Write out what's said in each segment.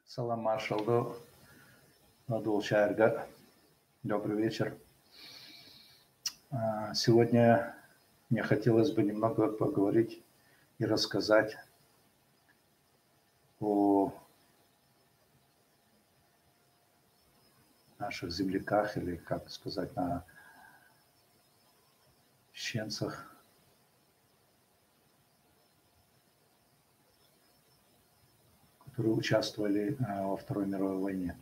Салам маршалду, Надул Шайрга. Добрый вечер. Сегодня мне хотелось бы немного поговорить и рассказать о наших земляках, или, как сказать, на чеченцах, которые участвовали во Второй мировой войне.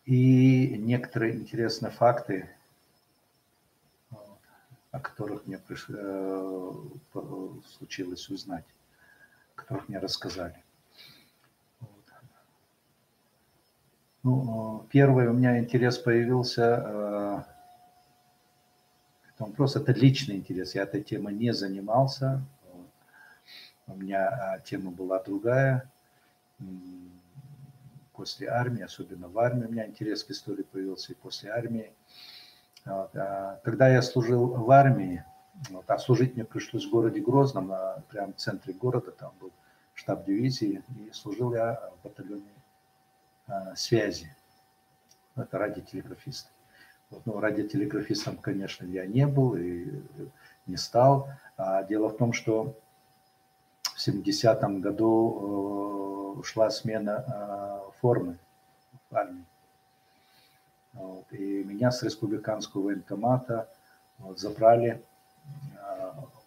И некоторые интересные факты, о которых мне случилось узнать, о которых мне рассказали. Ну, первый у меня интерес появился, это вопрос, это личный интерес. Я этой темой не занимался. У меня тема была другая. После армии, особенно в армии, у меня интерес к истории появился и после армии. Когда я служил в армии, а служить мне пришлось в городе Грозном, прямо в центре города, там был штаб дивизии, и служил я в батальоне связи. Это радиотелеграфисты. Ну, радиотелеграфистом, конечно, я не был и не стал. Дело в том, что в 70-м году шла смена формы в армии. И меня с республиканского военкомата забрали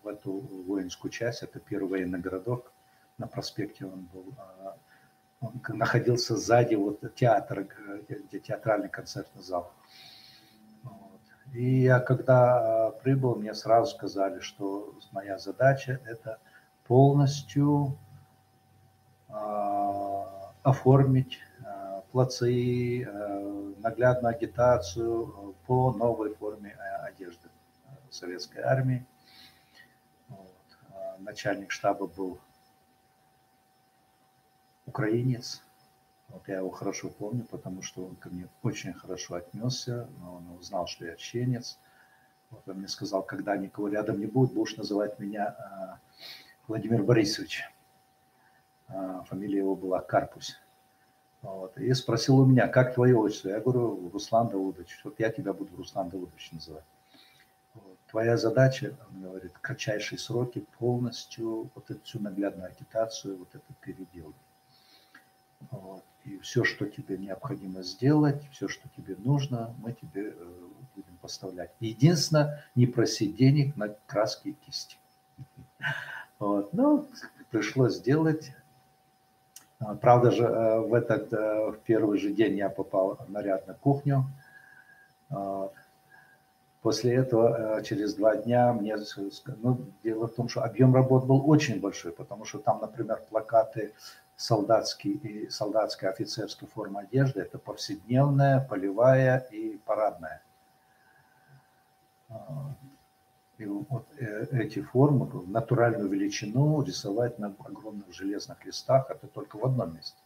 в эту воинскую часть. Это первый военный городок. На проспекте он был. Он находился сзади театра, где театральный концертный зал. И я когда прибыл, мне сразу сказали, что моя задача это полностью оформить плацы, наглядную агитацию по новой форме одежды советской армии. Начальник штаба был украинец. Я его хорошо помню, потому что он ко мне очень хорошо отнесся. Он узнал, что я чеченец. Он мне сказал, когда никого рядом не будет, будешь называть меня Владимир Борисович. Фамилия его была Карпусь. И спросил у меня, как твое отчество? Я говорю, Руслан Давудович. Я тебя буду Руслан Давудович называть. Твоя задача, он говорит, в кратчайшие сроки полностью эту всю наглядную агитацию это переделать. И все, что тебе необходимо сделать, все, что тебе нужно, мы тебе будем поставлять. Единственное, не проси денег на краски и кисти. Ну, пришлось сделать. Правда же, в первый же день я попал наряд на кухню. После этого, через 2 дня, дело в том, что объем работ был очень большой, потому что там, например, плакаты солдатские и солдатская офицерская форма одежды, это повседневная, полевая и парадная. И эти формы в натуральную величину рисовать на огромных железных листах, это только в одном месте.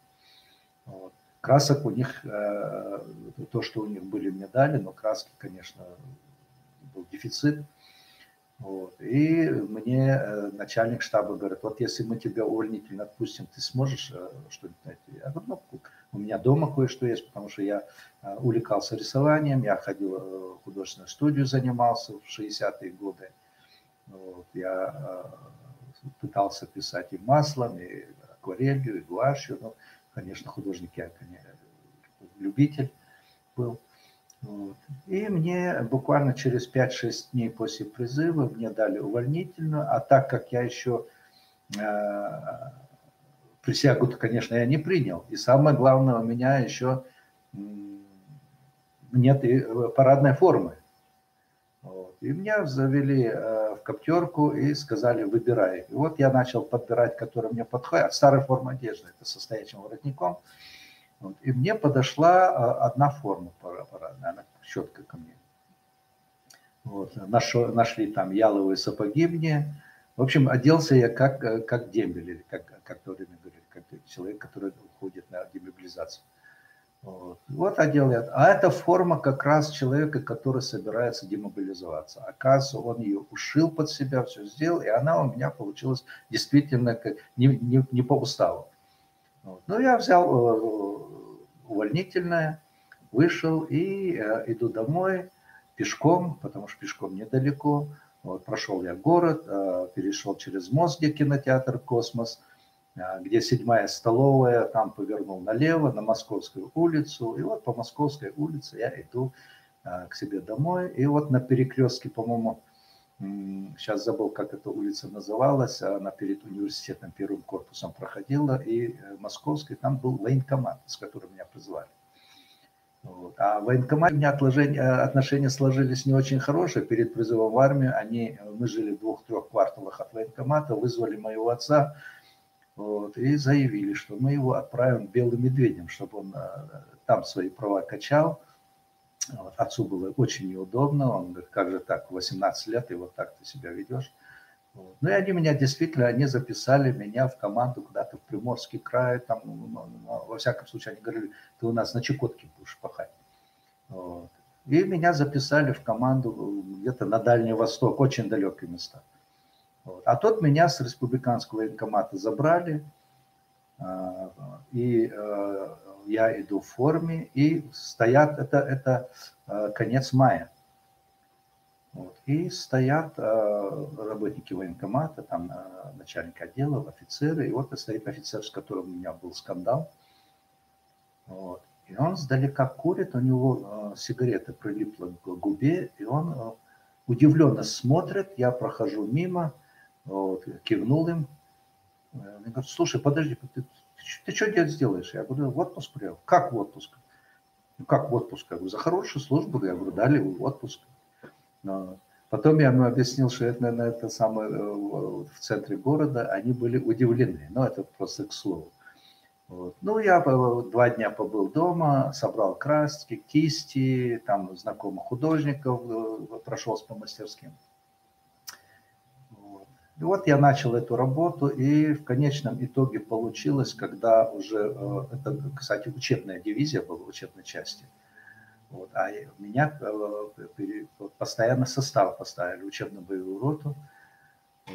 Красок у них, то, что у них были, мне дали, но краски, конечно, был дефицит. И мне начальник штаба говорит, если мы тебя увольнительно отпустим, ты сможешь что-нибудь найти? Я говорю, у меня дома кое-что есть, потому что я увлекался рисованием, я ходил в художественную студию, занимался в 60-е годы. Я пытался писать и маслом, и акварелью, и гуашью. Конечно, художник я любитель был. И мне буквально через 5-6 дней после призыва мне дали увольнительную, а так как я еще присягу-то, конечно, я не принял. И самое главное, у меня еще нет и парадной формы. И меня завели в коптерку и сказали, выбирай. И я начал подбирать, которая мне подходит. Старая форма одежды, это со стоячим воротником. И мне подошла одна форма парадная, она четко ко мне. Нашли там яловые сапоги мне. В общем, оделся я как дембель, или как в то время говорили, как человек, который уходит на демобилизацию. Одел я. А это форма как раз человека, который собирается демобилизоваться. Оказывается, он ее ушил под себя, все сделал, и она у меня получилась действительно не по уставу. Вот. Ну, я взял увольнительное, вышел и иду домой пешком, потому что пешком недалеко. Вот, прошел я город, перешел через мост, где кинотеатр «Космос», где 7-я столовая, там повернул налево на Московскую улицу. И вот по Московской улице я иду к себе домой. И вот на перекрестке, по-моему, сейчас забыл, как эта улица называлась, она перед университетом первым корпусом проходила, и Московской, там был военкомат, с которым меня призвали. Вот. А в военкомате у меня отношения сложились не очень хорошие. Перед призывом в армию мы жили в 2-3 кварталах от военкомата, вызвали моего отца, вот, и заявили, что мы его отправим белым медведем, чтобы он там свои права качал. Вот. Отцу было очень неудобно, он говорит, как же так, 18 лет, и вот так ты себя ведешь. Вот. Ну и они меня действительно, они записали меня в команду куда-то в Приморский край, там, во всяком случае, они говорили, ты у нас на Чукотке будешь пахать. Вот. И меня записали в команду где-то на Дальний Восток, очень далекие места. Вот. А тут меня с республиканского военкомата забрали, и я иду в форме, и стоят, это конец мая. Вот. И стоят работники военкомата, там начальник отдела, офицеры, и вот стоит офицер, с которым у меня был скандал. Вот. И он сдалека курит, у него сигарета прилипла к губе, и он удивленно смотрит, я прохожу мимо, вот, кивнул им. Они говорят, слушай, подожди, ты что здесь делаешь? Я говорю, в отпуск приехал. Как в отпуск? Ну, как в отпуск? Я говорю, за хорошую службу. Я говорю, дали в отпуск. Но потом я ему объяснил, что это самое, в центре города, они были удивлены. Но это просто к слову. Вот. Ну, я 2 дня побыл дома, собрал краски, кисти, там знакомых художников, прошелся по мастерским. Вот. И вот я начал эту работу, и в конечном итоге получилось, когда уже, это, кстати, учебная дивизия была в учебной части, вот, а меня постоянно состав поставили, учебно-боевую роту,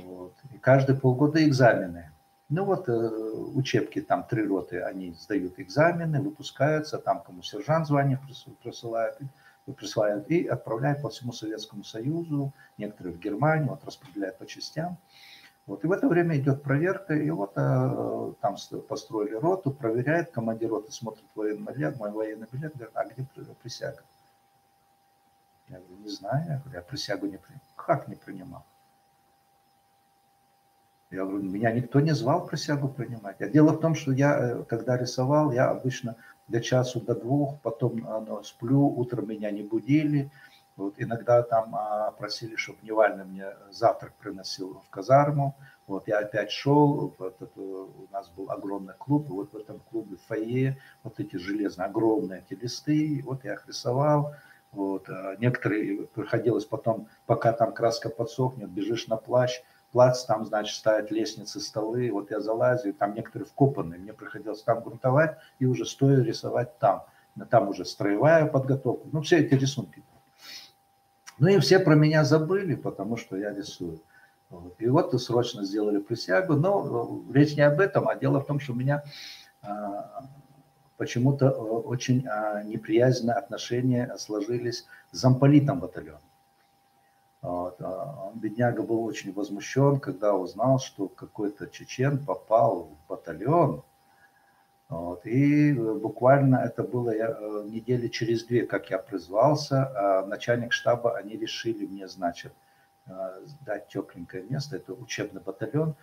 вот, и каждые полгода экзамены. Ну вот учебки, там 3 роты, они сдают экзамены, выпускаются, там кому сержант звание присваивают и отправляют по всему Советскому Союзу, некоторые в Германию, вот распределяют по частям. Вот, и в это время идет проверка, и вот там построили роту, проверяет, командир роты смотрит военный билет, мой военный билет, говорит, а где присяга? Я говорю, не знаю, я присягу не принимал. Как не принимал? Я говорю, меня никто не звал присягу принимать. А дело в том, что я, когда рисовал, я обычно до часу, до 2, потом сплю, утром меня не будили. Вот, иногда там просили, чтобы Дневальный мне завтрак приносил в казарму. Вот, я опять шел, у нас был огромный клуб, вот в этом клубе в фойе, вот эти железные, огромные эти листы, вот я их рисовал. Вот, некоторые приходилось потом, пока там краска подсохнет, бежишь на плац, там, значит, ставят лестницы, столы, вот я залазил, там некоторые вкопанные, мне приходилось там грунтовать и уже стоя рисовать там. Там уже строевая подготовка, ну, все эти рисунки. Ну и все про меня забыли, потому что я рисую. Вот. И вот срочно сделали присягу, но речь не об этом, а дело в том, что у меня почему-то очень неприязненные отношения сложились с замполитом батальона. Вот. Бедняга был очень возмущен, когда узнал, что какой-то чечен попал в батальон. Вот. И буквально это было недели через 2, как я призвался, а начальник штаба, они решили мне, значит, дать тепленькое место, это учебный батальон,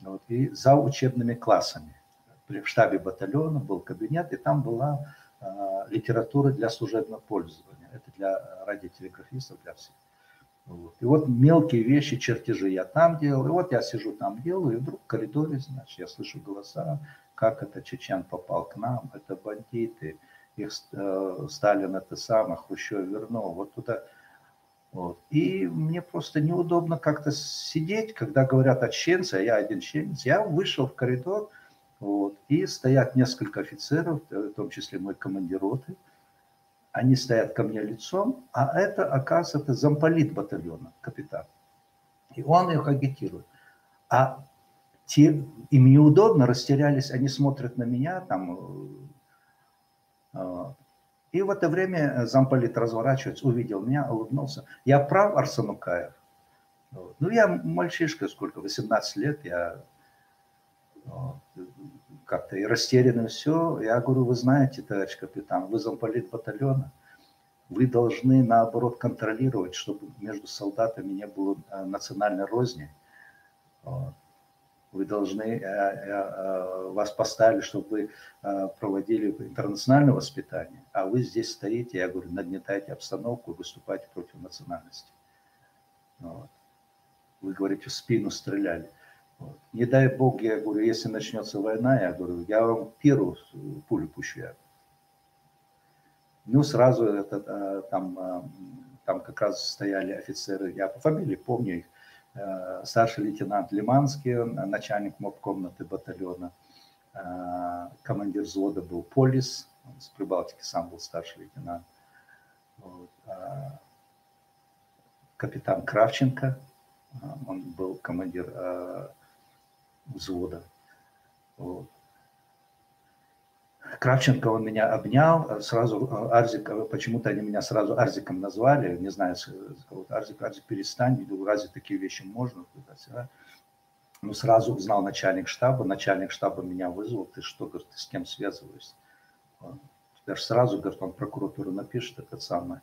вот, и за учебными классами. В штабе батальона был кабинет, и там была литература для служебного пользования. Это для радиотелеграфистов, для всех. Вот. И вот мелкие вещи, чертежи я там делал, и вот я сижу там делаю, и вдруг в коридоре, значит, я слышу голоса, как это чечен попал к нам, это бандиты, их Сталин это самое, Хрущев вернул, вот туда. Вот. И мне просто неудобно как-то сидеть, когда говорят о чеченце, а я один чеченец. Я вышел в коридор, вот, и стоят несколько офицеров, в том числе мой командир роты. Они стоят ко мне лицом, а это, оказывается, замполит батальона, капитан. И он их агитирует. А им неудобно, растерялись, они смотрят на меня там. И в это время замполит разворачивается, увидел меня, улыбнулся. Я прав, Арсен Укаев? Ну, я мальчишка, сколько, 18 лет, я как-то и растерянно все. Я говорю, вы знаете, товарищ капитан, вы замполит батальона, вы должны, наоборот, контролировать, чтобы между солдатами не было национальной розни. Вы должны, вас поставили, чтобы вы проводили интернациональное воспитание, а вы здесь стоите, я говорю, нагнетаете обстановку и выступаете против национальности. Вот. Вы говорите, в спину стреляли. Вот. Не дай бог, я говорю, если начнется война, я говорю, я вам первую пулю пущу. Ну, сразу это, там как раз стояли офицеры, я по фамилии помню их, старший лейтенант Лиманский, начальник мобкомнаты батальона, командир взвода был Полис, он с Прибалтики сам был старший лейтенант, вот, капитан Кравченко, он был командир взвода. Вот. Кравченко, он меня обнял, сразу Арзик, почему-то они меня сразу Арзиком назвали, не знаю, Арзик, перестань, разве такие вещи можно? Ну, сразу узнал начальник штаба меня вызвал, ты что, говорит, ты с кем связываешься? Теперь сразу, говорит, он прокуратуру напишет, этот самый.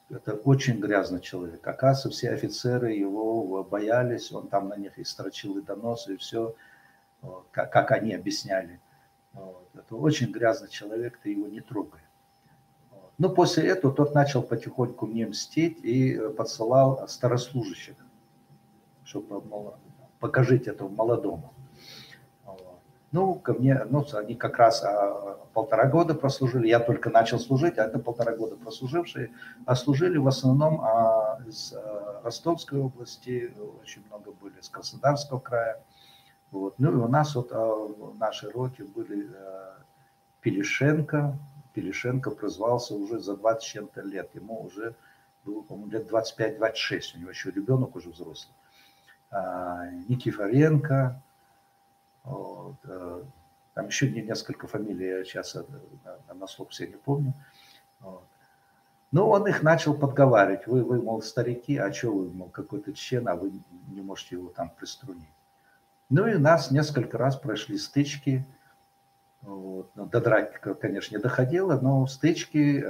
Это очень грязный человек. Оказывается, все офицеры его боялись, он там на них и строчил и доносы, и все, как они объясняли. Это очень грязный человек, ты его не трогай. Но после этого тот начал потихоньку мне мстить и подсылал старослужащих, чтобы, мол, покажите этому молодому. Ну, ко мне, ну, они как раз 1,5 года прослужили, я только начал служить, а это 1,5 года прослужившие, а служили в основном из Ростовской области, очень много были из Краснодарского края. Вот. Ну и у нас вот в нашей роте были Пелешенко. Пелешенко призвался уже за 20 с чем-то лет. Ему уже было, по-моему, лет 25-26. У него еще ребенок уже взрослый. Никифоренко. Вот. Там еще несколько фамилий, я сейчас на слух все не помню. Вот. Ну, он их начал подговаривать. Вы, мол, старики, а что вы, мол, какой-то член, а вы не можете его там приструнить. Ну и у нас несколько раз прошли стычки. Вот. До драки, конечно, не доходило, но стычки,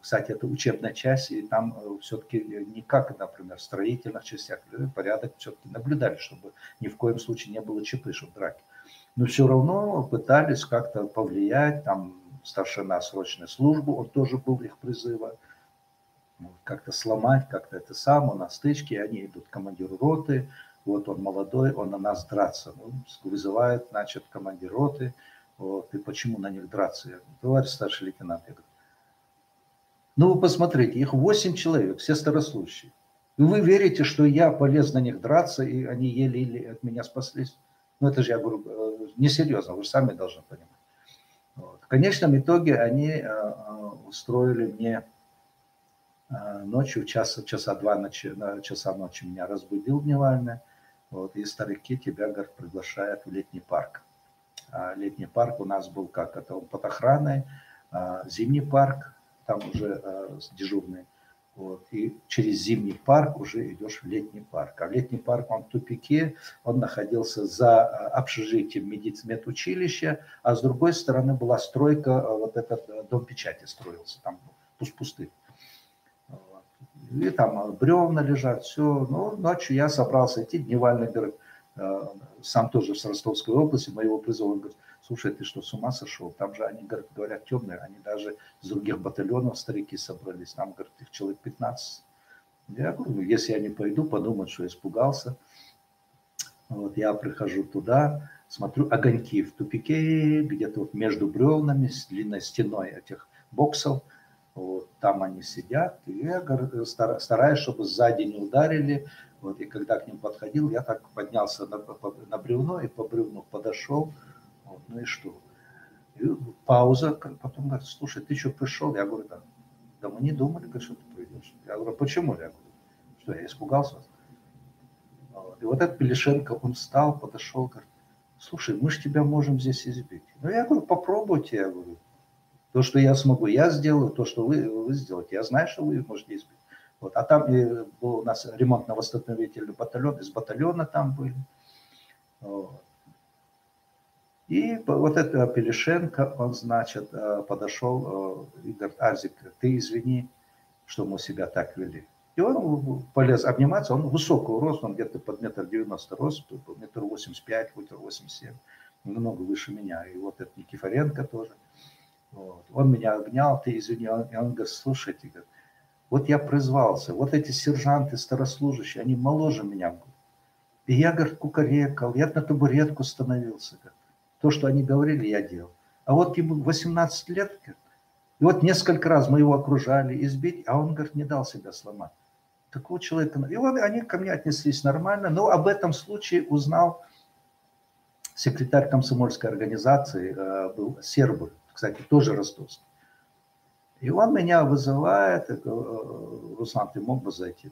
кстати, это учебная часть, и там все-таки не как, например, в строительных частях, порядок все-таки наблюдали, чтобы ни в коем случае не было ЧП, чтобы драки. Но все равно пытались как-то повлиять, там старшина срочной службы, он тоже был их призыва, как-то сломать, как-то это самое, на стычке, они идут к командиру роты. Вот он молодой, он на нас драться. Ну, вызывает, значит, командир роты. Вот, и почему на них драться? Я говорю, товарищ старший лейтенант, я говорю, ну вы посмотрите, их 8 человек, все старослужащие. И вы верите, что я полез на них драться, и они еле-еле от меня спаслись? Ну это же, я говорю, несерьезно, вы же сами должны понимать. Вот. В конечном итоге они устроили мне ночью, часа 2 ночи меня разбудил дневально. Вот, и старики тебя, говорит, приглашают в летний парк. Летний парк у нас был как? Это он под охраной, зимний парк, там уже дежурный. Вот, и через зимний парк уже идешь в летний парк. А летний парк, он в тупике, он находился за общежитием медучилища, а с другой стороны была стройка, вот этот дом печати строился, там пустырь. И там бревна лежат, все. Ну, ночью я собрался идти, дневальный, говорит, сам тоже с Ростовской области, моего призыва, он говорит, слушай, ты что, с ума сошел? Там же они, говорят, темные, они даже с других батальонов старики собрались, там, говорит, их человек 15. Я говорю, если я не пойду, подумают, что я испугался. Вот я прихожу туда, смотрю, огоньки в тупике, где-то вот между бревнами, с длинной стеной этих боксов. Вот, там они сидят, и я стараюсь, чтобы сзади не ударили. Вот, и когда к ним подходил, я так поднялся на бревно и по бревну подошел. Вот, ну и что? И пауза, потом говорит, слушай, ты что, пришел? Я говорю, да мы не думали, что ты придешь. Я говорю, почему? Я говорю, что я испугался? Вот, И вот этот Пелешенко, он встал, подошел, говорит: слушай, мы же тебя можем здесь избить. Ну, я говорю, попробуйте, я говорю. То, что я смогу, я сделаю, то, что вы сделаете. Я знаю, что вы можете избить. Вот. А там был у нас ремонтно-восстановительный батальон, из батальона там были. Вот. И вот это Пелешенко, он, значит, подошел и говорит: Арзик, ты извини, что мы себя так вели. И он полез обниматься, он высокого роста, он где-то под 1,90 м рост, 1,85 м, 1,87 м, много выше меня. И вот этот Никифоренко тоже. Вот. Он меня обнял, ты извини, и он говорит: слушайте, говорит, вот я призвался, вот эти сержанты, старослужащие, они моложе меня. И я, говорит, кукарекал, я на табуретку становился. Говорит. То, что они говорили, я делал. А вот ему 18 лет, говорит, и вот несколько раз мы его окружали избить, а он, говорит, не дал себя сломать. Такого человека. И вот они ко мне отнеслись нормально, но об этом случае узнал секретарь комсомольской организации, был Сербуль, кстати, тоже ростовский. И он меня вызывает, Руслан, ты мог бы зайти?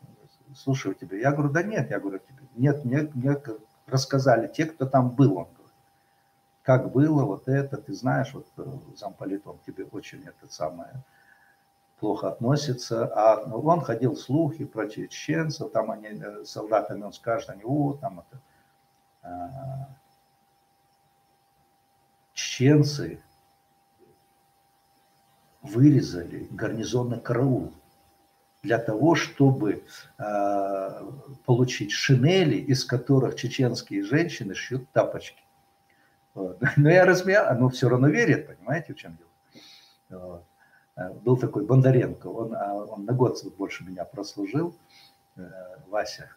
Слушаю тебя. Я говорю, да нет, я говорю, нет, мне рассказали те, кто там был, он говорит. Как было вот это, ты знаешь, вот замполит, он тебе очень это самое плохо относится. А он ходил слухи про чеченцев, там они солдатами, он скажет, они, там это, чеченцы вырезали гарнизонный караул для того, чтобы получить шинели, из которых чеченские женщины шьют тапочки. Вот. Но я размял, но все равно верят, понимаете, в чем дело. Вот. Был такой Бондаренко, он на год больше меня прослужил, Вася,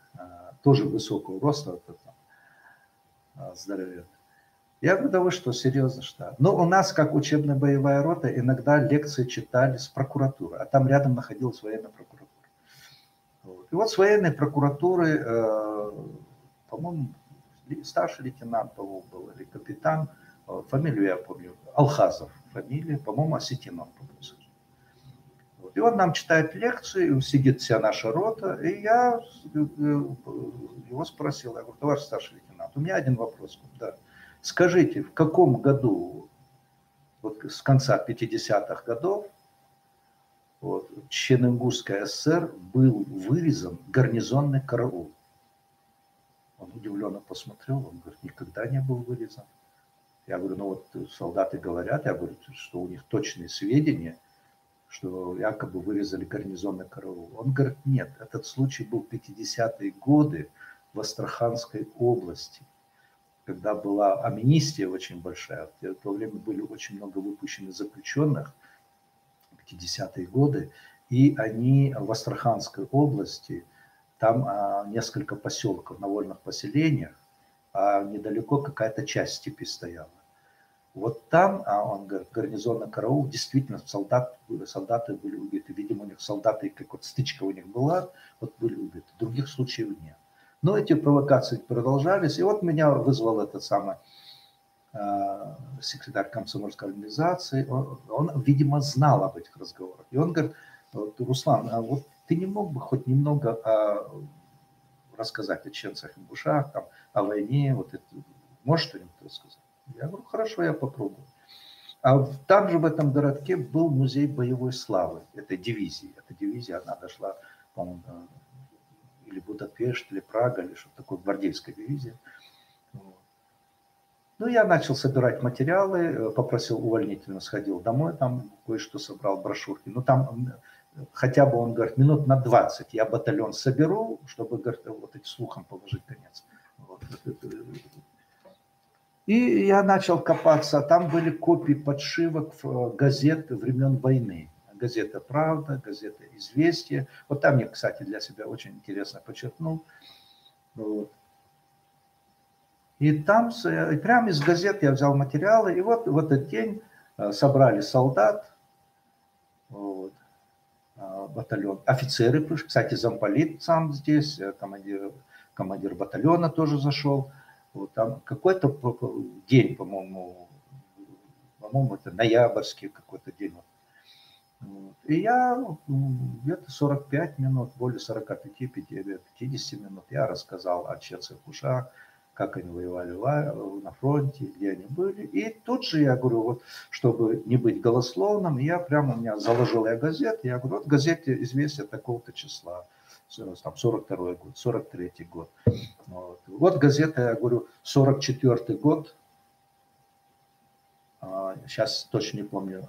тоже высокого роста, здоровенный. Я говорю, да вы что, серьезно, что? Но у нас, как учебная боевая рота, иногда лекции читали с прокуратуры, а там рядом находилась военная прокуратура. Вот. И вот с военной прокуратуры, по-моему, старший лейтенант, по-моему, был, или капитан, фамилию я помню, Алхазов фамилия, по-моему, Осетинов. Вот. И он нам читает лекции, сидит вся наша рота, и я его спросил, я говорю, товарищ старший лейтенант, у меня один вопрос, да. Скажите, в каком году, вот с конца 50-х годов, вот, в Чечено-Ингушской ССР был вырезан гарнизонный караул? Он удивленно посмотрел, он говорит, никогда не был вырезан. Я говорю, ну вот солдаты говорят, я говорю, что у них точные сведения, что якобы вырезали гарнизонный караул. Он говорит, нет, этот случай был в 50-е годы в Астраханской области, когда была амнистия очень большая, в то время были очень много выпущенных заключенных, 50-е годы, и они в Астраханской области, там несколько поселков на вольных поселениях, а недалеко какая-то часть степи стояла. Вот там, он говорит, гарнизонный караул, действительно солдаты были убиты. Видимо, у них солдаты, как вот стычка у них была, вот были убиты. Других случаев нет. Но эти провокации продолжались. И вот меня вызвал этот самый секретарь комсомольской организации. Он, видимо, знал об этих разговорах. И он говорит, Руслан, а вот ты не мог бы хоть немного рассказать о чеченцах, ингушах, там, о войне, вот это, можешь что-нибудь рассказать? Я говорю, хорошо, я попробую. А там же в этом городке был музей боевой славы этой дивизии. Эта дивизия, она дошла, по-моему, или Будапешт, или Прага, или что-то такое, гвардейская дивизия. Ну, я начал собирать материалы, попросил увольнительно, сходил домой, там кое-что собрал, брошюрки. Ну, там хотя бы, он говорит, минут на 20 я батальон соберу, чтобы, говорит, вот этим слухам положить конец. Вот. И я начал копаться, там были копии подшивок газет времен войны. Газета «Правда», газета «Известия». Вот там я, кстати, для себя очень интересно подчеркнул. Вот. И там прямо из газет я взял материалы, и вот в этот день собрали солдат, вот, батальон, офицеры пришли, кстати, замполит сам здесь, командир батальона тоже зашел. Вот там какой-то день, по-моему, это ноябрьский какой-то день. И я где-то 45 минут, более 45-50 минут я рассказал о черных ушах, как они воевали на фронте, где они были. И тут же я говорю, вот, чтобы не быть голословным, я прямо, у меня заложил я газеты, я говорю, вот в газете «Известия» такого-то числа, там 42-й год, 43-й год. Вот газета, я говорю, 44-й год, сейчас точно не помню,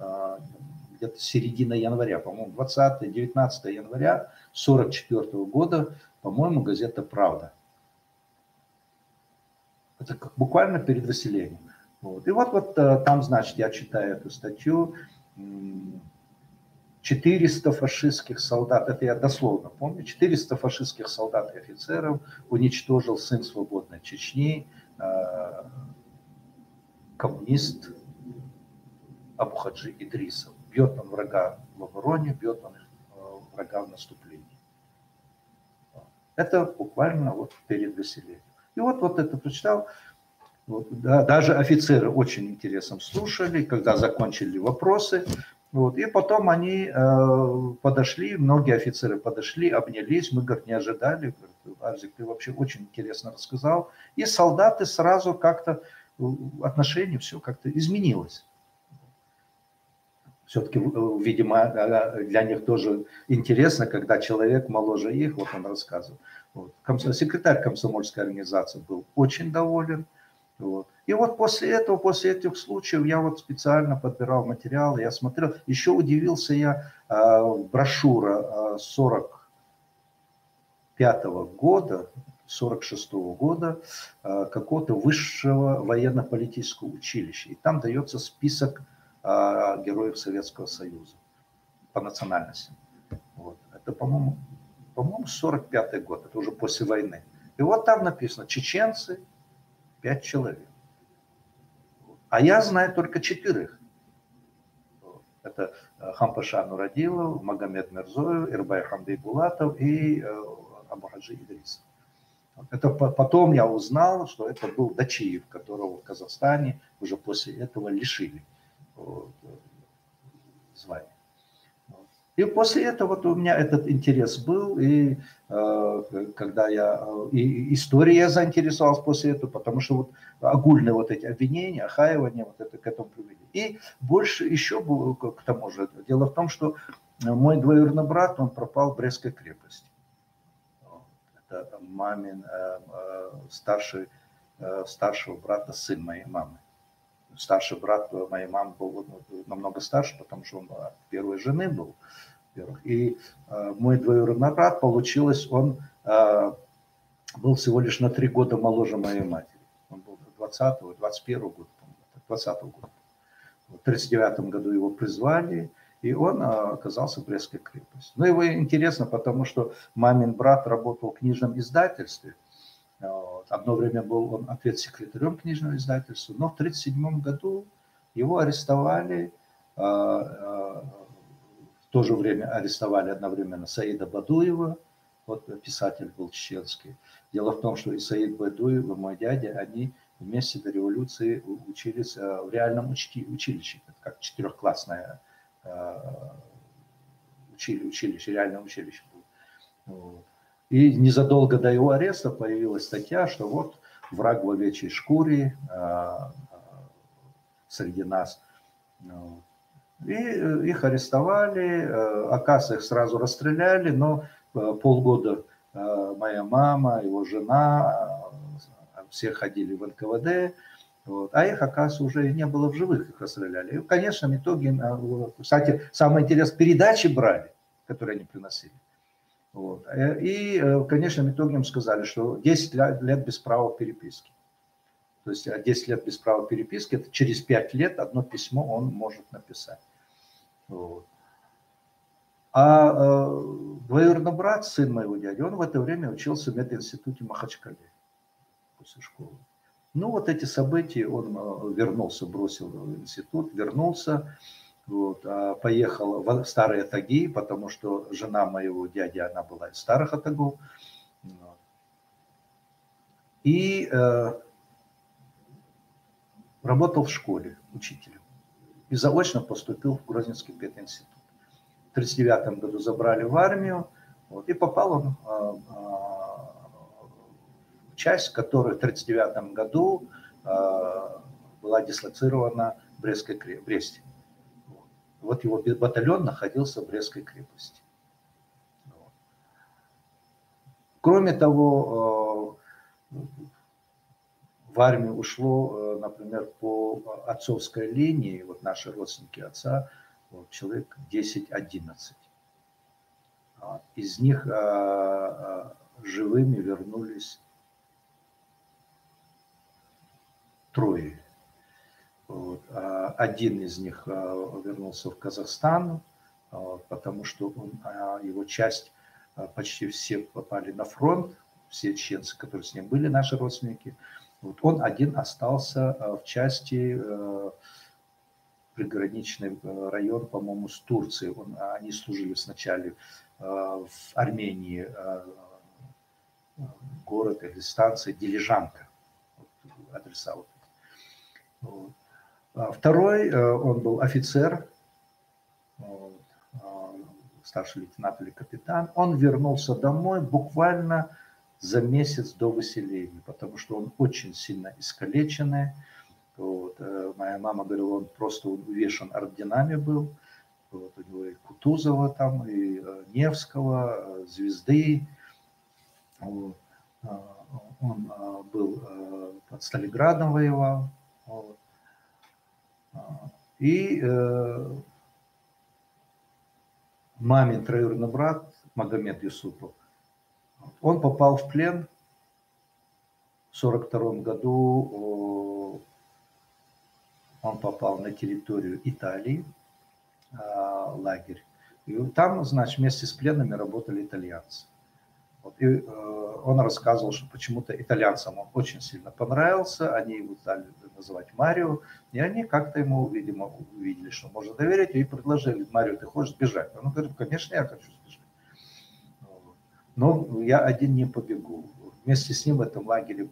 где-то середина января, по-моему, 20-19 января 44 года, по-моему, газета «Правда». Это как буквально перед выселением. Вот. И вот там, значит, я читаю эту статью, 400 фашистских солдат, это я дословно помню, 400 фашистских солдат и офицеров уничтожил сын свободной Чечни, коммунист Абу-Хаджи Идрисов. Бьет он врага в обороне, бьет он врага в наступлении. Это буквально вот перед выселением. И вот это прочитал. Вот, да, даже офицеры очень интересом слушали, когда закончили вопросы. Вот, и потом они подошли, многие офицеры подошли, обнялись. Мы, говорит, не ожидали. Говорит, Арзик, ты вообще очень интересно рассказал. И солдаты сразу как-то, отношение все как-то изменилось. Все-таки, видимо, для них тоже интересно, когда человек моложе их, вот он рассказывал. Вот. Секретарь комсомольской организации был очень доволен. Вот. И вот после этого, после этих случаев, я вот специально подбирал материалы, я смотрел, еще удивился я, брошюра 45-го года, 46-го года, какого-то высшего военно-политического училища. И там дается список героев Советского Союза по национальности. Вот. Это, по-моему, 45-й год, это уже после войны. И вот там написано, чеченцы 5 человек. А я знаю только 4. Это Хампаша Нурадилов, Магомед Мирзоев, Ирбай Хамдей Булатов и Абу-Хаджи Идрисов. Это потом я узнал, что это был Дачиев, которого в Казахстане уже после этого лишили звания. И после этого вот у меня этот интерес был, и когда и историей я заинтересовался после этого, потому что вот огульные вот эти обвинения, охаивания, вот это к этому привели. И больше еще было к тому же. Дело в том, что мой двоюродный брат, он пропал в Брестской крепости. Это мамин старшего брата, сын моей мамы. Старший брат моей мамы был намного старше, потому что он от первой жены был. И мой двоюродный брат, получилось, он был всего лишь на 3 года моложе моей матери. Он был 20-го, 21-го года, 20-го года. В 1939 году его призвали, и он оказался в Брестской крепости. Но его интересно, потому что мамин брат работал в книжном издательстве. Одно время был он ответ-секретарем книжного издательства, но в 1937 году его арестовали. В то же время арестовали одновременно Саида Бадуева, вот писатель был чеченский. Дело в том, что и Саид Бадуев, и мой дядя, они вместе до революции учились в реальном училище, как 4-классное училище, реальное училище было. И незадолго до его ареста появилась статья, что вот враг в овечьей шкуре среди нас. И их арестовали, оказывается, их сразу расстреляли, но полгода моя мама, его жена, все ходили в НКВД, вот, а их, оказывается, уже не было в живых, их расстреляли. И, конечно, в итоге, кстати, самое интересное, передачи брали, которые они приносили. Вот. И, конечно, в итоге им сказали, что 10 лет без права переписки. То есть 10 лет без права переписки, это через 5 лет одно письмо он может написать. Вот. А двоюродный брат, сын моего дяди, он в это время учился в мединституте Махачкале после школы. Ну, вот эти события, он вернулся, бросил институт, вернулся, вот, поехал в Старые Таги, потому что жена моего дяди, она была из Старых Атагов. Вот. И работал в школе учителем. И заочно поступил в Грозненский пединститут. 1939 году забрали в армию, вот, и попал он в часть, которая в 1939 году была дислоцирована в Бресте. Вот его батальон находился в Брестской крепости. Кроме того, в армию ушло, например, по отцовской линии, вот наши родственники отца, вот, человек 10-11. Из них живыми вернулись 3. Вот. Один из них вернулся в Казахстан, потому что его часть, почти все попали на фронт, все чеченцы, которые с ним были, наши родственники. Вот он один остался в части, приграничный район, по-моему, с Турцией. Они служили сначала в Армении, город или станция Дилижанка. Вот, адреса вот. Вот. Второй, он был офицер, вот, старший лейтенант или капитан. Он вернулся домой буквально за месяц до выселения, потому что он очень сильно искалеченный. Вот. Моя мама говорила, он просто увешан орденами был. Вот. У него и Кутузова там, и Невского, Звезды. Вот. Он был под Сталинградом воевал. Вот. И мамин троюродный брат Магомед Юсупов, он попал в плен в 1942 году, он попал на территорию Италии, лагерь. И там, значит, вместе с пленными работали итальянцы. Вот. И он рассказывал, что почему-то итальянцам он очень сильно понравился, они его стали называть Марио, и они как-то ему, видимо, увидели, что можно доверить, и предложили: Марио, ты хочешь сбежать? Он говорит: конечно, я хочу сбежать. Но я один не побегу. Вместе с ним в этом лагере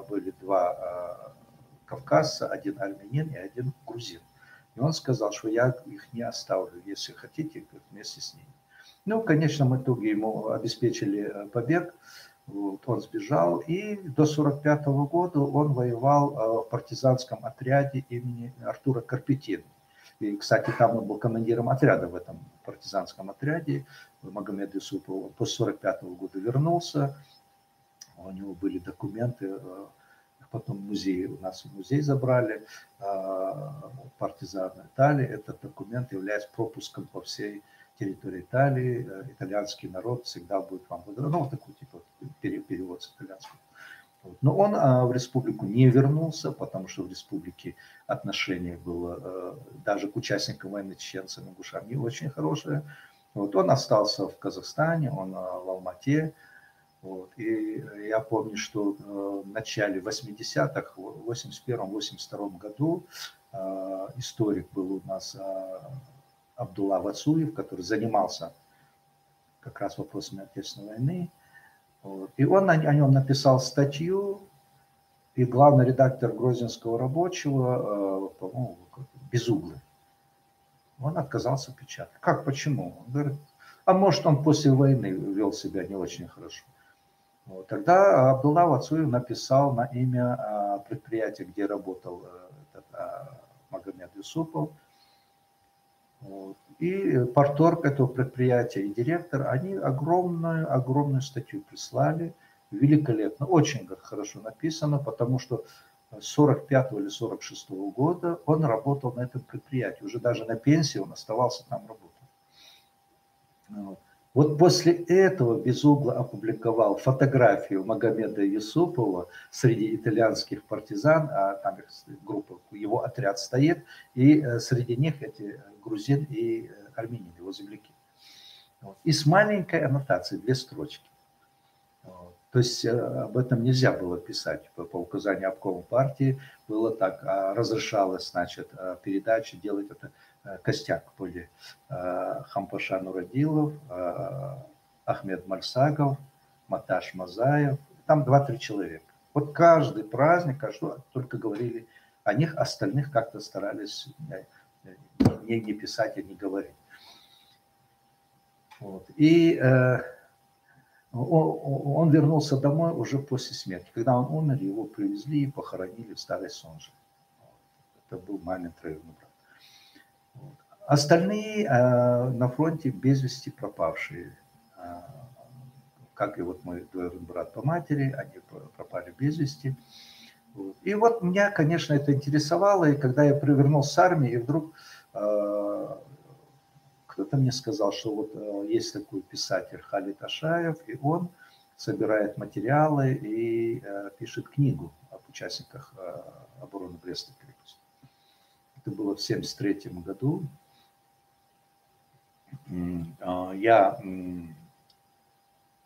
были 2 кавказца, один армянин и один грузин. И он сказал, что я их не оставлю, если хотите, вместе с ними. Ну, в конечном итоге ему обеспечили побег, вот, он сбежал, и до 1945 года он воевал в партизанском отряде имени Артура Карпетина. И, кстати, там он был командиром отряда в этом партизанском отряде, Магомед Юсупов. После 1945 года вернулся, у него были документы, потом музей, у нас в музей забрали, партизаны Италии. Этот документ является пропуском по всей территории Италии. Итальянский народ всегда будет вам благодарен. Ну, вот такой типа перевод с итальянского. Вот. Но он в республику не вернулся, потому что в республике отношение было даже к участникам войны чеченцам, ингушам не очень хорошее. Вот. Он остался в Казахстане, он в Алмате. Вот. И я помню, что в начале 80-х, в 81-82 году историк был у нас Абдулла Вацуев, который занимался как раз вопросами Отечественной войны. Вот. И он о нем написал статью, и главный редактор Грозненского рабочего, по-моему, Безуглый, он отказался печатать. Как, почему? Он говорит, а может, он после войны вел себя не очень хорошо. Вот. Тогда Абдулла Вацуев написал на имя предприятия, где работал Магомед Юсупов. Вот. И парторг этого предприятия и директор, они огромную статью прислали, великолепно, очень хорошо написано, потому что с 45 или 46 года он работал на этом предприятии, уже даже на пенсии он оставался там работать. Вот после этого Безуглый опубликовал фотографию Магомеда Юсупова среди итальянских партизан, а там их группа, его отряд стоит, и среди них эти грузин и армянин, его земляки. И с маленькой аннотацией, 2 строчки. То есть об этом нельзя было писать по указанию обкома партии, было так, разрешалось, значит, передачи делать это. Костяк были Хампаша Нурадилов, Ахмед Мальсагов, Маташ Мазаев, там 2-3 человека. Вот каждый праздник, только говорили о них, остальных как-то старались не писать и не говорить. Вот. И он вернулся домой уже после смерти. Когда он умер, его привезли и похоронили в Старой Сонже. Это был мамин троюродный брат. Вот. Остальные на фронте без вести пропавшие. Как и вот мой двоюродный брат по матери, они пропали без вести. Вот. И вот меня, конечно, это интересовало, и когда я вернулся с армии, и вдруг кто-то мне сказал, что вот есть такой писатель Халид Ашаев, и он собирает материалы и пишет книгу об участниках обороны Брестской крепости. Это было в 1973 году. Я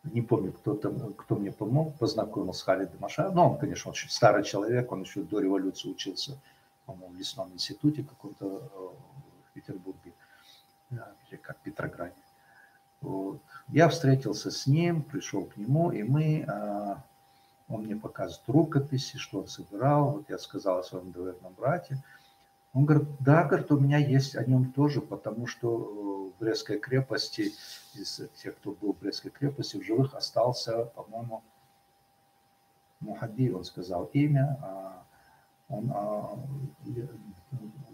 не помню, кто мне помог, познакомил с Халидом Ашаевым. Ну, он, конечно, очень старый человек, он еще до революции учился, по-моему, в лесном институте каком-то в Петербурге, или как в Петрограде. Вот. Я встретился с ним, пришел к нему, и он мне показывает рукописи, что он собирал. Вот я сказал о своем двоюродном брате. Он говорит, да, говорит, у меня есть о нем тоже, потому что в Брестской крепости, из тех, кто был в Брестской крепости, в живых остался, по-моему, Мухади, он сказал имя, он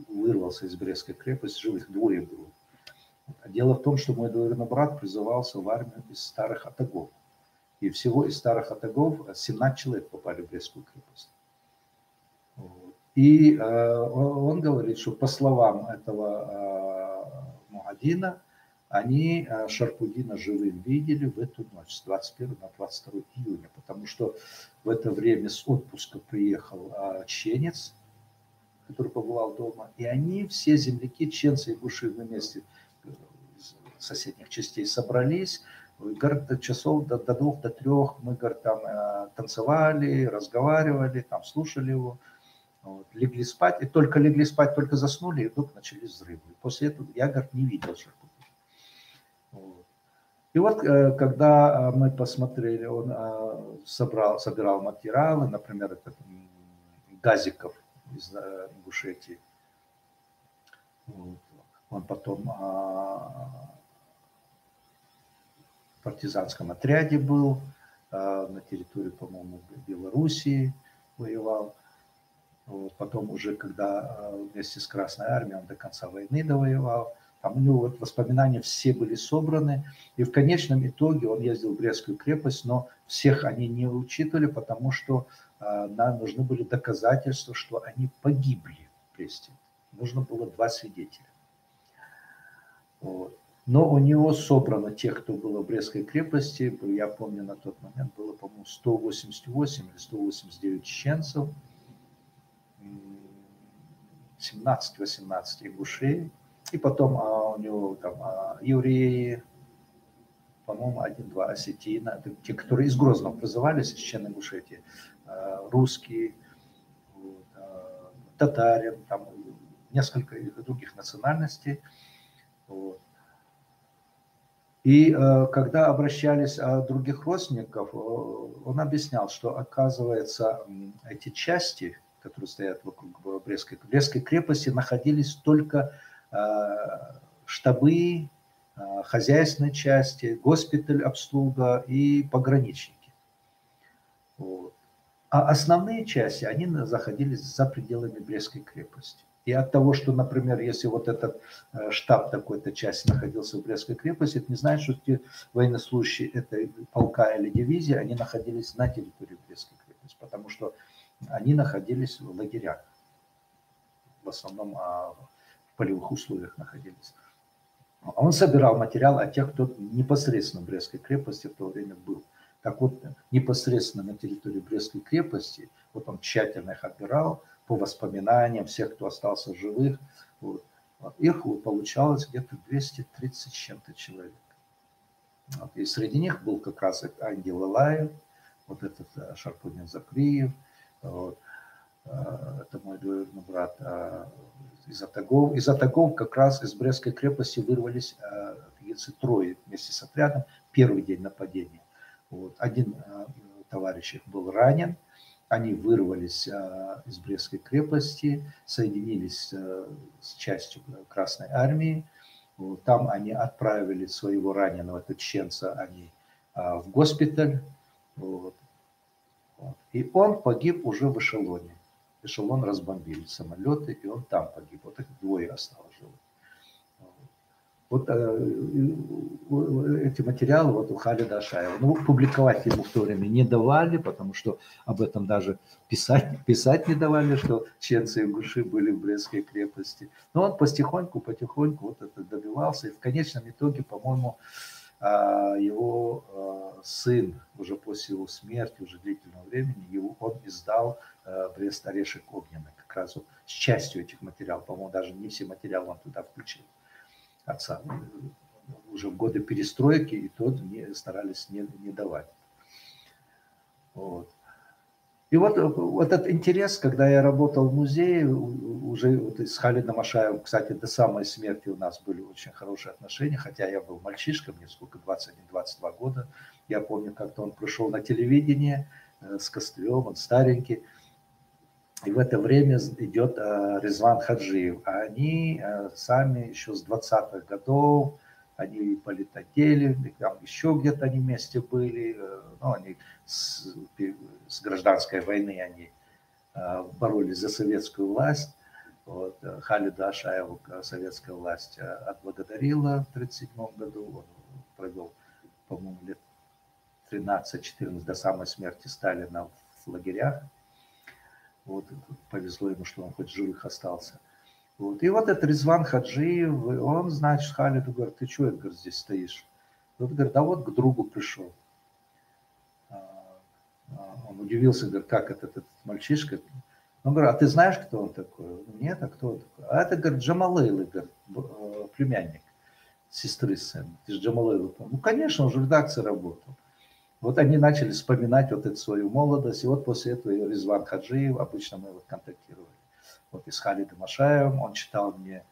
вырвался из Брестской крепости, живых двое было. Дело в том, что мой двоюродный брат призывался в армию из старых атагов. И всего из старых атагов 17 человек попали в Брестскую крепость. И он говорит, что по словам этого Мухаддина, они Шарпудина живым видели в эту ночь, с 21 на 22 июня, потому что в это время с отпуска приехал чеченец, который побывал дома, и они, все земляки, чеченцы и гуши вместе из соседних частей собрались, часов до 2, до 3 мы, говорит, там танцевали, разговаривали, там слушали его. Вот, легли спать, и только легли спать, только заснули, и вдруг начались взрывы. После этого я, говорит, не видел Шарпудина. Вот. И вот, когда мы посмотрели, он собирал материалы, например, это Газиков из Ингушетии. Вот. Он потом в партизанском отряде был, на территории, по-моему, Белоруссии воевал. Вот. Потом уже, когда вместе с Красной Армией он до конца войны довоевал, там у него вот воспоминания все были собраны, и в конечном итоге он ездил в Брестскую крепость, но всех они не учитывали, потому что нам нужны были доказательства, что они погибли в Бресте. Нужно было 2 свидетеля. Вот. Но у него собрано тех, кто был в Брестской крепости, я помню, на тот момент было, по-моему, 188 или 189 чеченцев, 17-18 ингушей, и потом у него там евреи, по-моему, 1-2 осетина, те, которые из Грозного призывались, из Чечен-Ингушетии, русские, татарин, там несколько других национальностей. Вот. И когда обращались о других родственников, он объяснял, что, оказывается, эти части, которые стоят вокруг Брестской крепости, находились только штабы, хозяйственной части, госпиталь, обслуга и пограничники. Вот. А основные части, они находились за пределами Брестской крепости. И от того, что, например, если вот этот штаб такой-то части находился в Брестской крепости, это не значит, что те военнослужащие этой полка или дивизии, они находились на территории Брестской крепости, потому что они находились в лагерях. В основном в полевых условиях находились. Он собирал материал о тех, кто непосредственно в Брестской крепости в то время был. Так вот, непосредственно на территории Брестской крепости, вот он тщательно их отбирал по воспоминаниям всех, кто остался живых. Вот. Их получалось где-то 230 с чем-то человек. Вот. И среди них был как раз Ангел Илаев, вот этот Шарпудин Закриев, вот. Это мой двоюродный брат из Атагов. Из Атагов как раз из Брестской крепости вырвались трое вместе с отрядом первый день нападения. Вот. Один товарищ их был ранен, они вырвались из Брестской крепости, соединились с частью Красной Армии, Вот, там они отправили своего раненого чеченца они, в госпиталь. Вот. И он погиб уже в эшелоне. Эшелон разбомбили самолеты, и он там погиб. Вот их двое осталось живых. Вот эти материалы вот у Халида Ашаева. Ну, публиковать ему в то время не давали, потому что об этом даже писать не давали, что чеченцы и ингуши были в Брестской крепости. Но он потихоньку вот это добивался. И в конечном итоге, по-моему, его сын, уже после его смерти, уже длительного времени, он издал «Брест орешек огненный», как раз вот с частью этих материалов. По-моему, даже не все материалы он туда включил. Отца уже в годы перестройки, и тот старались не давать. Вот. И вот этот интерес, когда я работал в музее, уже вот с Халидом Ашаевым, кстати, до самой смерти у нас были очень хорошие отношения, хотя я был мальчишкой, мне сколько, 21-22 года. Я помню, как-то он пришел на телевидение с костылем, он старенький, и в это время идет Резван Хаджиев. А они сами еще с 20-х годов, они в политотделе, там еще где-то они вместе были. Ну, они с гражданской войны они боролись за советскую власть. Вот, Халида Ашаева советская власть отблагодарила в 1937 году. Он провел, по-моему, лет 13-14 до самой смерти Сталина в лагерях. Вот, повезло ему, что он хоть живых остался. Вот. И вот этот Резван Хаджиев, он, значит, Халиду говорит: ты что, Эдгар, здесь стоишь? Тот говорит: да вот к другу пришел. Он удивился, говорит: как этот мальчишка? Он говорит: а ты знаешь, кто он такой? Нет, а кто он такой? А это, говорит, Джамалейлы, говорит, племянник сестры сына. Ты же Джамалейлы помнишь? Ну, конечно, он же в редакции работал. Вот они начали вспоминать вот эту свою молодость, и вот после этого Резван Хаджиев, обычно мы вот контактировали. Вот и с Халидом Ашаевым, он читал мне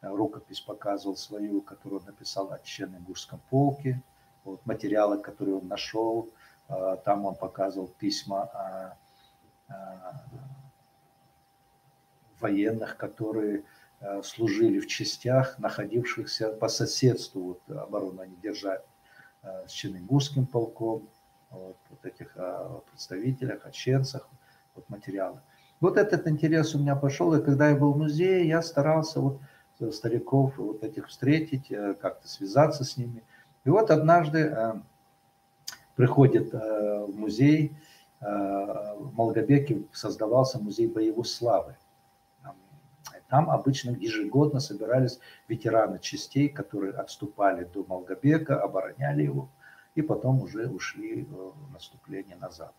рукопись, показывал свою, которую он написал о Чечено-Ингушском полке, вот материалы, которые он нашел, там он показывал письма военных, которые служили в частях, находившихся по соседству, вот оборону они держали с Чечено-Ингушским полком, вот этих представителях, отщенцах, вот материалы. Вот этот интерес у меня пошел, и когда я был в музее, я старался вот стариков вот этих встретить, как-то связаться с ними. И вот однажды приходит в музей, в Малгобеке создавался музей боевой славы. Там обычно ежегодно собирались ветераны частей, которые отступали до Малгобека, обороняли его, и потом уже ушли в наступление на запад.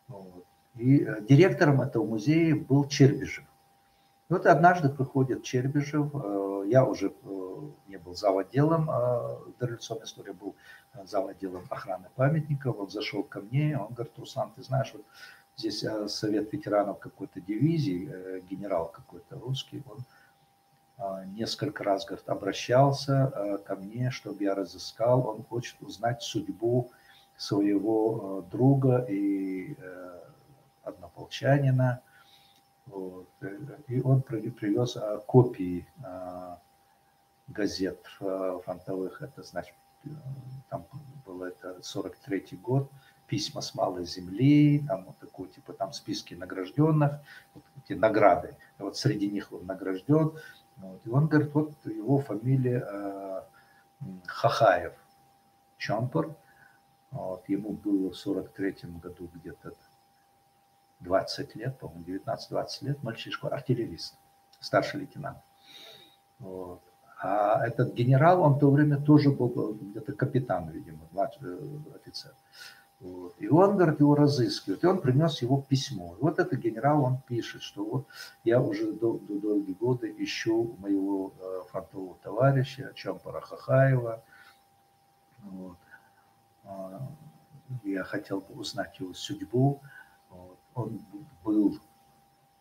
Вот. И директором этого музея был Чербижев. И вот однажды приходит Чербижев, я уже не был завотделом дореволюционной истории, был завотделом охраны памятников. Он зашел ко мне, он говорит: Руслан, ты знаешь, вот здесь совет ветеранов какой-то дивизии, генерал какой-то русский, он несколько раз, говорит, обращался ко мне, чтобы я разыскал, он хочет узнать судьбу своего друга и однополчанина. Вот. И он привез копии газет фронтовых, это значит, там было это 43-й год, письма с малой земли, там вот такой, типа, там списки награжденных, вот эти награды, вот среди них он награжден. Вот. И он говорит: вот его фамилия Хахаев Чомпор, вот, ему было в 43-м году где-то 20 лет, по-моему, 19-20 лет, мальчишка, артиллерист, старший лейтенант. Вот. А этот генерал, он в то время тоже был где-то капитан, видимо, офицер. Вот. И он, говорит, его разыскивает. И он принес его письмо. И вот этот генерал, он пишет, что вот я уже долгие годы ищу моего фронтового товарища Чомпора Хахаева. Вот. Я хотел бы узнать его судьбу. Вот. Он был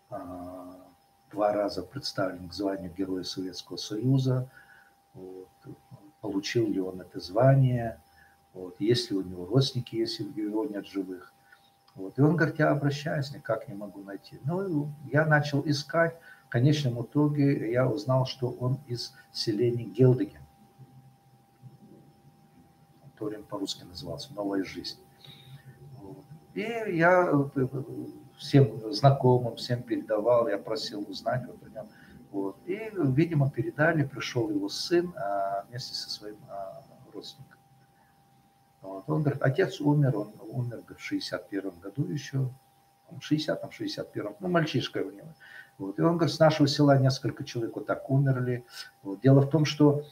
2 раза представлен к званию Героя Советского Союза. Вот. Получил ли он это звание? Вот. Есть ли у него родственники, если его нет живых? Вот. И он говорит: я обращаюсь, никак не могу найти. Ну, я начал искать. в конечном итоге я узнал, что он из селения Гелдеген. Торин по-русски назывался «Новая жизнь». И я всем знакомым, всем передавал, я просил узнать вот о нем. Вот. И, видимо, передали, пришел его сын вместе со своим родственником. Вот. Он говорит, отец умер, он умер в 61 году еще, в 60-м, 61-м, ну, мальчишка у него. Вот. И он говорит, с нашего села несколько человек вот так умерли. Вот. Дело в том, что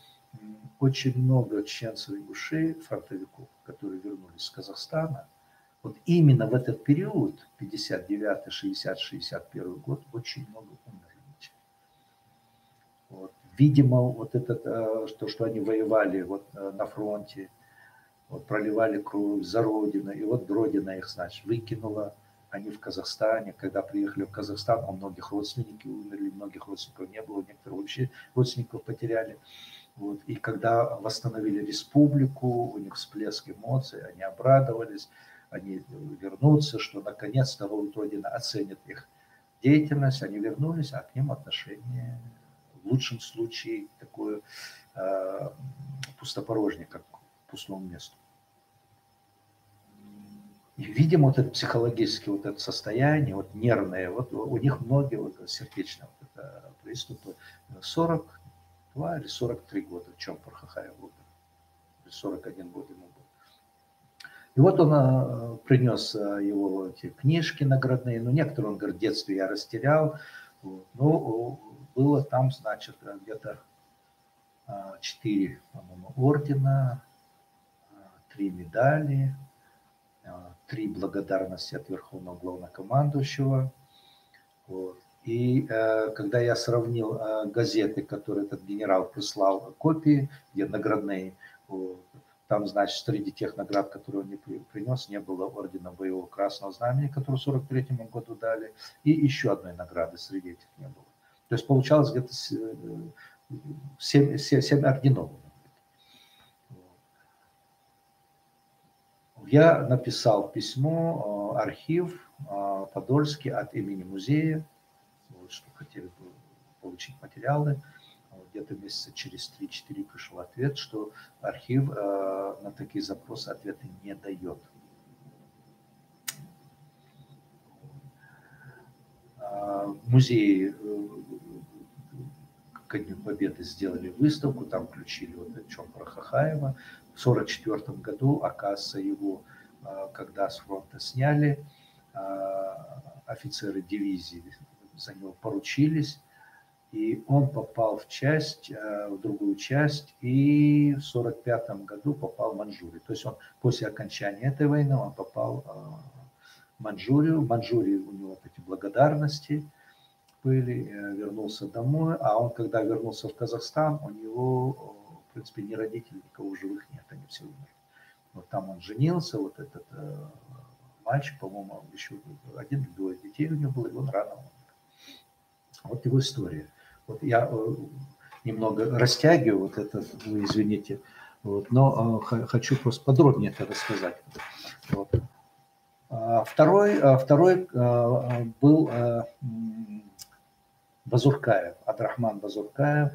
очень много чеченцев и ингушей, фронтовиков, которые вернулись из Казахстана, вот именно в этот период, 59, 60, 61 год, очень много умерли. Вот. Видимо, вот это, то, что они воевали вот на фронте, вот, проливали кровь за Родину, и вот Родина их, значит, выкинула. Они в Казахстане, когда приехали в Казахстан, у многих родственники умерли, многих родственников не было, некоторые вообще родственников потеряли. Вот. И когда восстановили республику, у них всплеск эмоций, они обрадовались, они вернутся, что наконец-то Родина оценит их деятельность, они вернулись, а к ним отношение в лучшем случае такое пустопорожнее, как к пустому месту. И, видимо, вот это психологическое вот это состояние, вот нервное, вот у них многие вот сердечные вот это приступы 42 или 43 года, в чем Пархахаев умер, 41 год ему был. И вот он принес его эти книжки наградные, ну, некоторые, он говорит, в детстве я растерял, вот. Ну, было там, значит, где-то 4, по-моему, ордена, 3 медали, 3 благодарности от Верховного Главнокомандующего. Вот. И когда я сравнил газеты, которые этот генерал прислал, копии, где наградные, вот, там, значит, среди тех наград, которые он мне принес, не было ордена Боевого Красного Знамени, который в 1943 году дали, и еще одной награды среди этих не было. То есть получалось где-то 7 орденов. Я написал письмо, архив Подольский от имени музея, вот, что хотели бы получить материалы. Где-то месяца через 3-4 пришел ответ, что архив на такие запросы ответы не дает. Музеи ко Дню Победы сделали выставку, там включили вот Чомкара Хахаева. В 1944 году, оказывается, его, когда с фронта сняли, офицеры дивизии за него поручились, и он попал в часть, в другую часть, и в 1945 году попал в Маньчжурию. То есть он после окончания этой войны он попал в Маньчжурию. В Маньчжурии у него вот эти благодарности были, вернулся домой, а он, когда вернулся в Казахстан, у него, в принципе, ни родителей, никого живых нет, они все умерли. Вот там он женился, вот этот мальчик, по-моему, еще 1 или 2 детей у него было, и он рано умер. Вот его история. Вот я немного растягиваю вот это, вы извините, вот, но хочу просто подробнее это рассказать. Вот. Второй был Базуркаев, Абдрахман Базуркаев.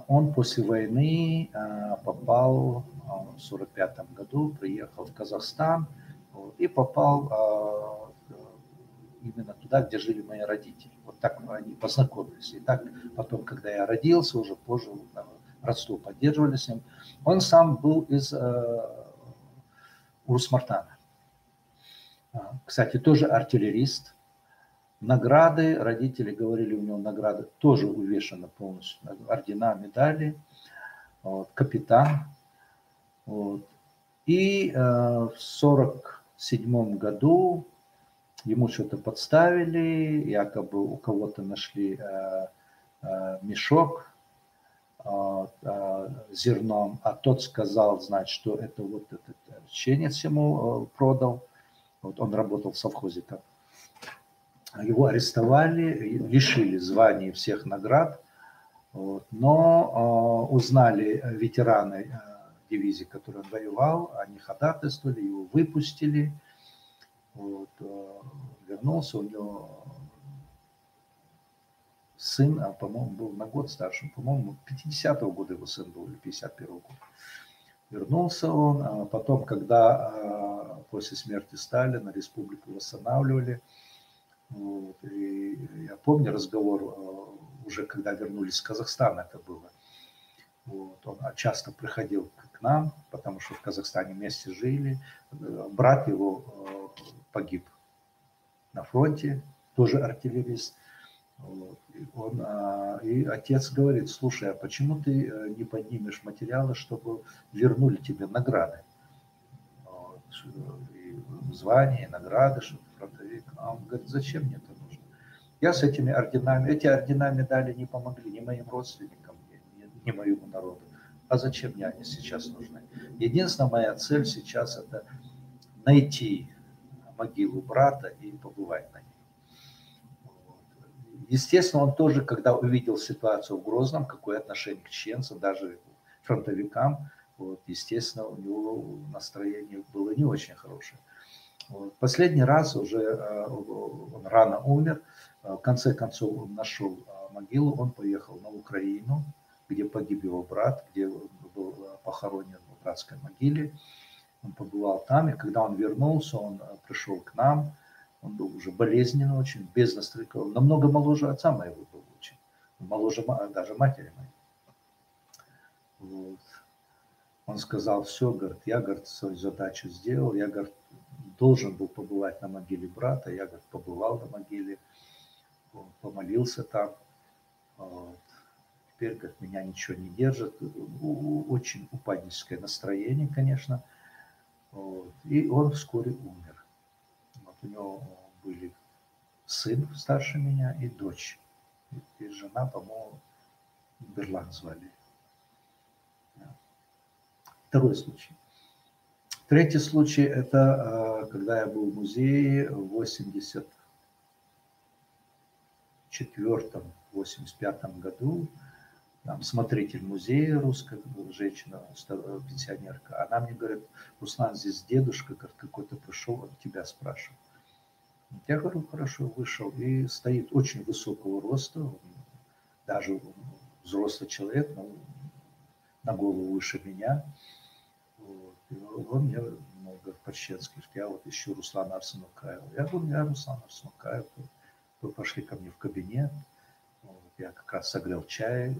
Он после войны попал в 1945 году, приехал в Казахстан и попал именно туда, где жили мои родители. Вот так они познакомились. И так потом, когда я родился, уже позже родство поддерживали с ним. Он сам был из Урус-Мартана. Кстати, тоже артиллерист. Награды, родители говорили, у него награды тоже увешаны полностью. Ордена, медали, вот, капитан. Вот. И в 1947 году ему что-то подставили, якобы у кого-то нашли мешок зерном, а тот сказал, значит, что это вот этот чеченец ему продал. Вот он работал в совхозе там. Его арестовали, лишили званий всех наград, вот, но узнали ветераны дивизии, которой он воевал, они ходатайствовали, его выпустили, вот, вернулся, у него сын, по-моему, был на год старше, по-моему, 50-го года его сын был, или 51-го года. Вернулся он, а потом, когда после смерти Сталина республику восстанавливали, вот, и я помню разговор, уже когда вернулись из Казахстана это было, вот, он часто приходил к нам, потому что в Казахстане вместе жили, брат его погиб на фронте, тоже артиллерист. Вот. И отец говорит: слушай, а почему ты не поднимешь материалы, чтобы вернули тебе награды? Вот. И звания, и награды, чтобы фронтовик. А он говорит: зачем мне это нужно? Я с этими орденами, эти ордена, медали не помогли ни моим родственникам, ни моему народу. А зачем мне они сейчас нужны? Единственная моя цель сейчас — это найти могилу брата и побывать на ней. Естественно, он тоже, когда увидел ситуацию в Грозном, какое отношение к чеченцам, даже фронтовикам, вот, естественно, у него настроение было не очень хорошее. Вот. Последний раз уже он рано умер, в конце концов он нашел могилу, он поехал на Украину, где погиб его брат, где он был похоронен в братской могиле. Он побывал там, и когда он вернулся, он пришел к нам. Он был уже болезненный очень, без настроения. Он намного моложе отца моего был очень. Моложе даже матери моей. Вот. Он сказал: все, говорит, я, говорит, свою задачу сделал. Я, говорит, должен был побывать на могиле брата. Я, говорит, побывал на могиле, вот, помолился там. Вот. Теперь, говорит, меня ничего не держит. Очень упадническое настроение, конечно. Вот. И он вскоре умер. Вот у него были сын старше меня и дочь. И жена, по-моему, Берлан звали. Второй случай. Третий случай — это когда я был в музее в 84-85 году. Там смотритель музея, русская женщина, пенсионерка. Она мне говорит: Руслан, здесь дедушка, говорит, какой-то пришел, он тебя спрашивает. Я говорю: хорошо, вышел. И стоит очень высокого роста, даже взрослый человек, но на голову выше меня. Вот. И он мне говорит по-чеченски: я вот ищу Руслана Арсенукаева. Я говорю: я Руслан Арсенукаев. Вы пошли ко мне в кабинет. Вот. Я как раз согрел чай,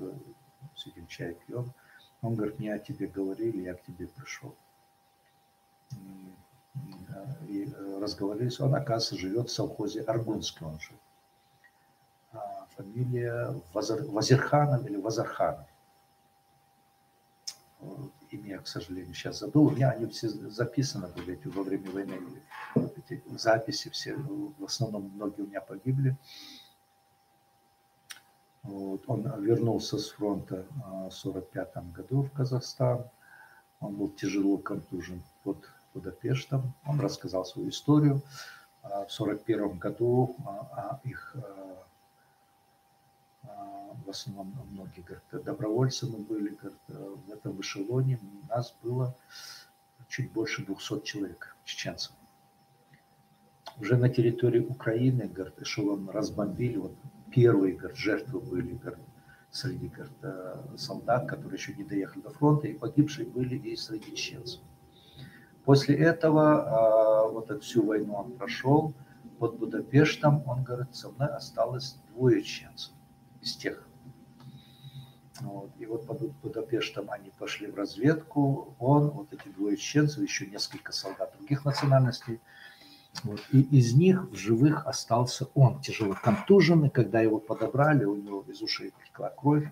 сидим чай пьем. Он говорит: мне о тебе говорили, я к тебе пришел. И разговорились. Он, оказывается, живет в совхозе Аргунский, он жил. Фамилия Вазирханов или Вазарханов. Имя я, к сожалению, сейчас забыл. У меня они все записаны были во время войны. Эти записи все, в основном многие у меня погибли. Вот. Он вернулся с фронта в 1945 году в Казахстан. Он был тяжело контужен под Будапештом. Он рассказал свою историю. В 1941 году их в основном многие, говорят, добровольцы мы были, говорят, в этом эшелоне у нас было чуть больше 200 человек, чеченцев. Уже на территории Украины, говорят, эшелон разбомбили. Вот первые, говорят, жертвы были, говорят, среди, говорят, солдат, которые еще не доехали до фронта, и погибшие были и среди чеченцев. После этого, вот эту всю войну он прошел, под Будапештом, он говорит, со мной осталось 2 чеченцев из тех. Вот. И вот под Будапештом они пошли в разведку, он, вот эти 2 чеченцев, еще несколько солдат других национальностей. Вот. И из них в живых остался он, тяжело контуженный. Когда его подобрали, у него из ушей текла кровь.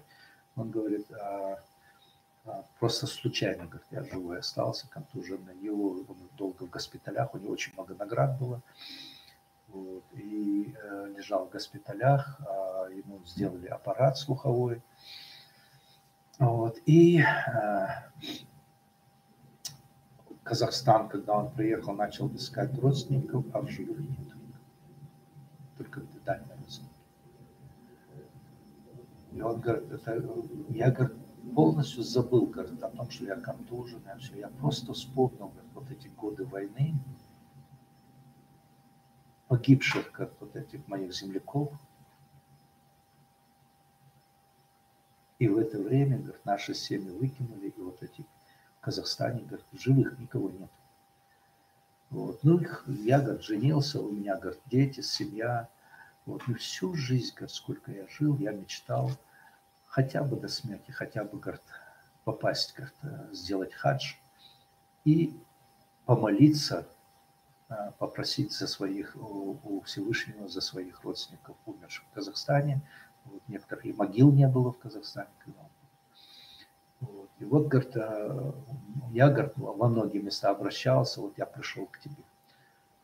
Он говорит, просто случайно, говорит, я живой остался, контуженный. Он долго в госпиталях, у него очень много наград было. Вот. И лежал в госпиталях, ему сделали аппарат слуховой. Вот. И Казахстан, когда он приехал, начал искать родственников, а в живых нет. Только в дальней родственники. И он говорит, я, говорит, полностью забыл, говорит, о том, что я контужен, все. Я просто вспомнил, говорит, вот эти годы войны, погибших, говорит, вот этих моих земляков. И в это время, говорит, наши семьи выкинули, и вот эти в Казахстане, говорит, живых никого нет. Вот. Ну, я, говорит, женился, у меня, говорит, дети, семья. Вот. Ну, всю жизнь, говорит, сколько я жил, я мечтал хотя бы до смерти, хотя бы, говорит, попасть, говорит, сделать хадж и помолиться, попросить за своих, у Всевышнего за своих родственников, умерших в Казахстане. Вот, некоторых и могил не было в Казахстане. Вот. И вот, говорит, я, говорит, во многие места обращался, вот я пришел к тебе.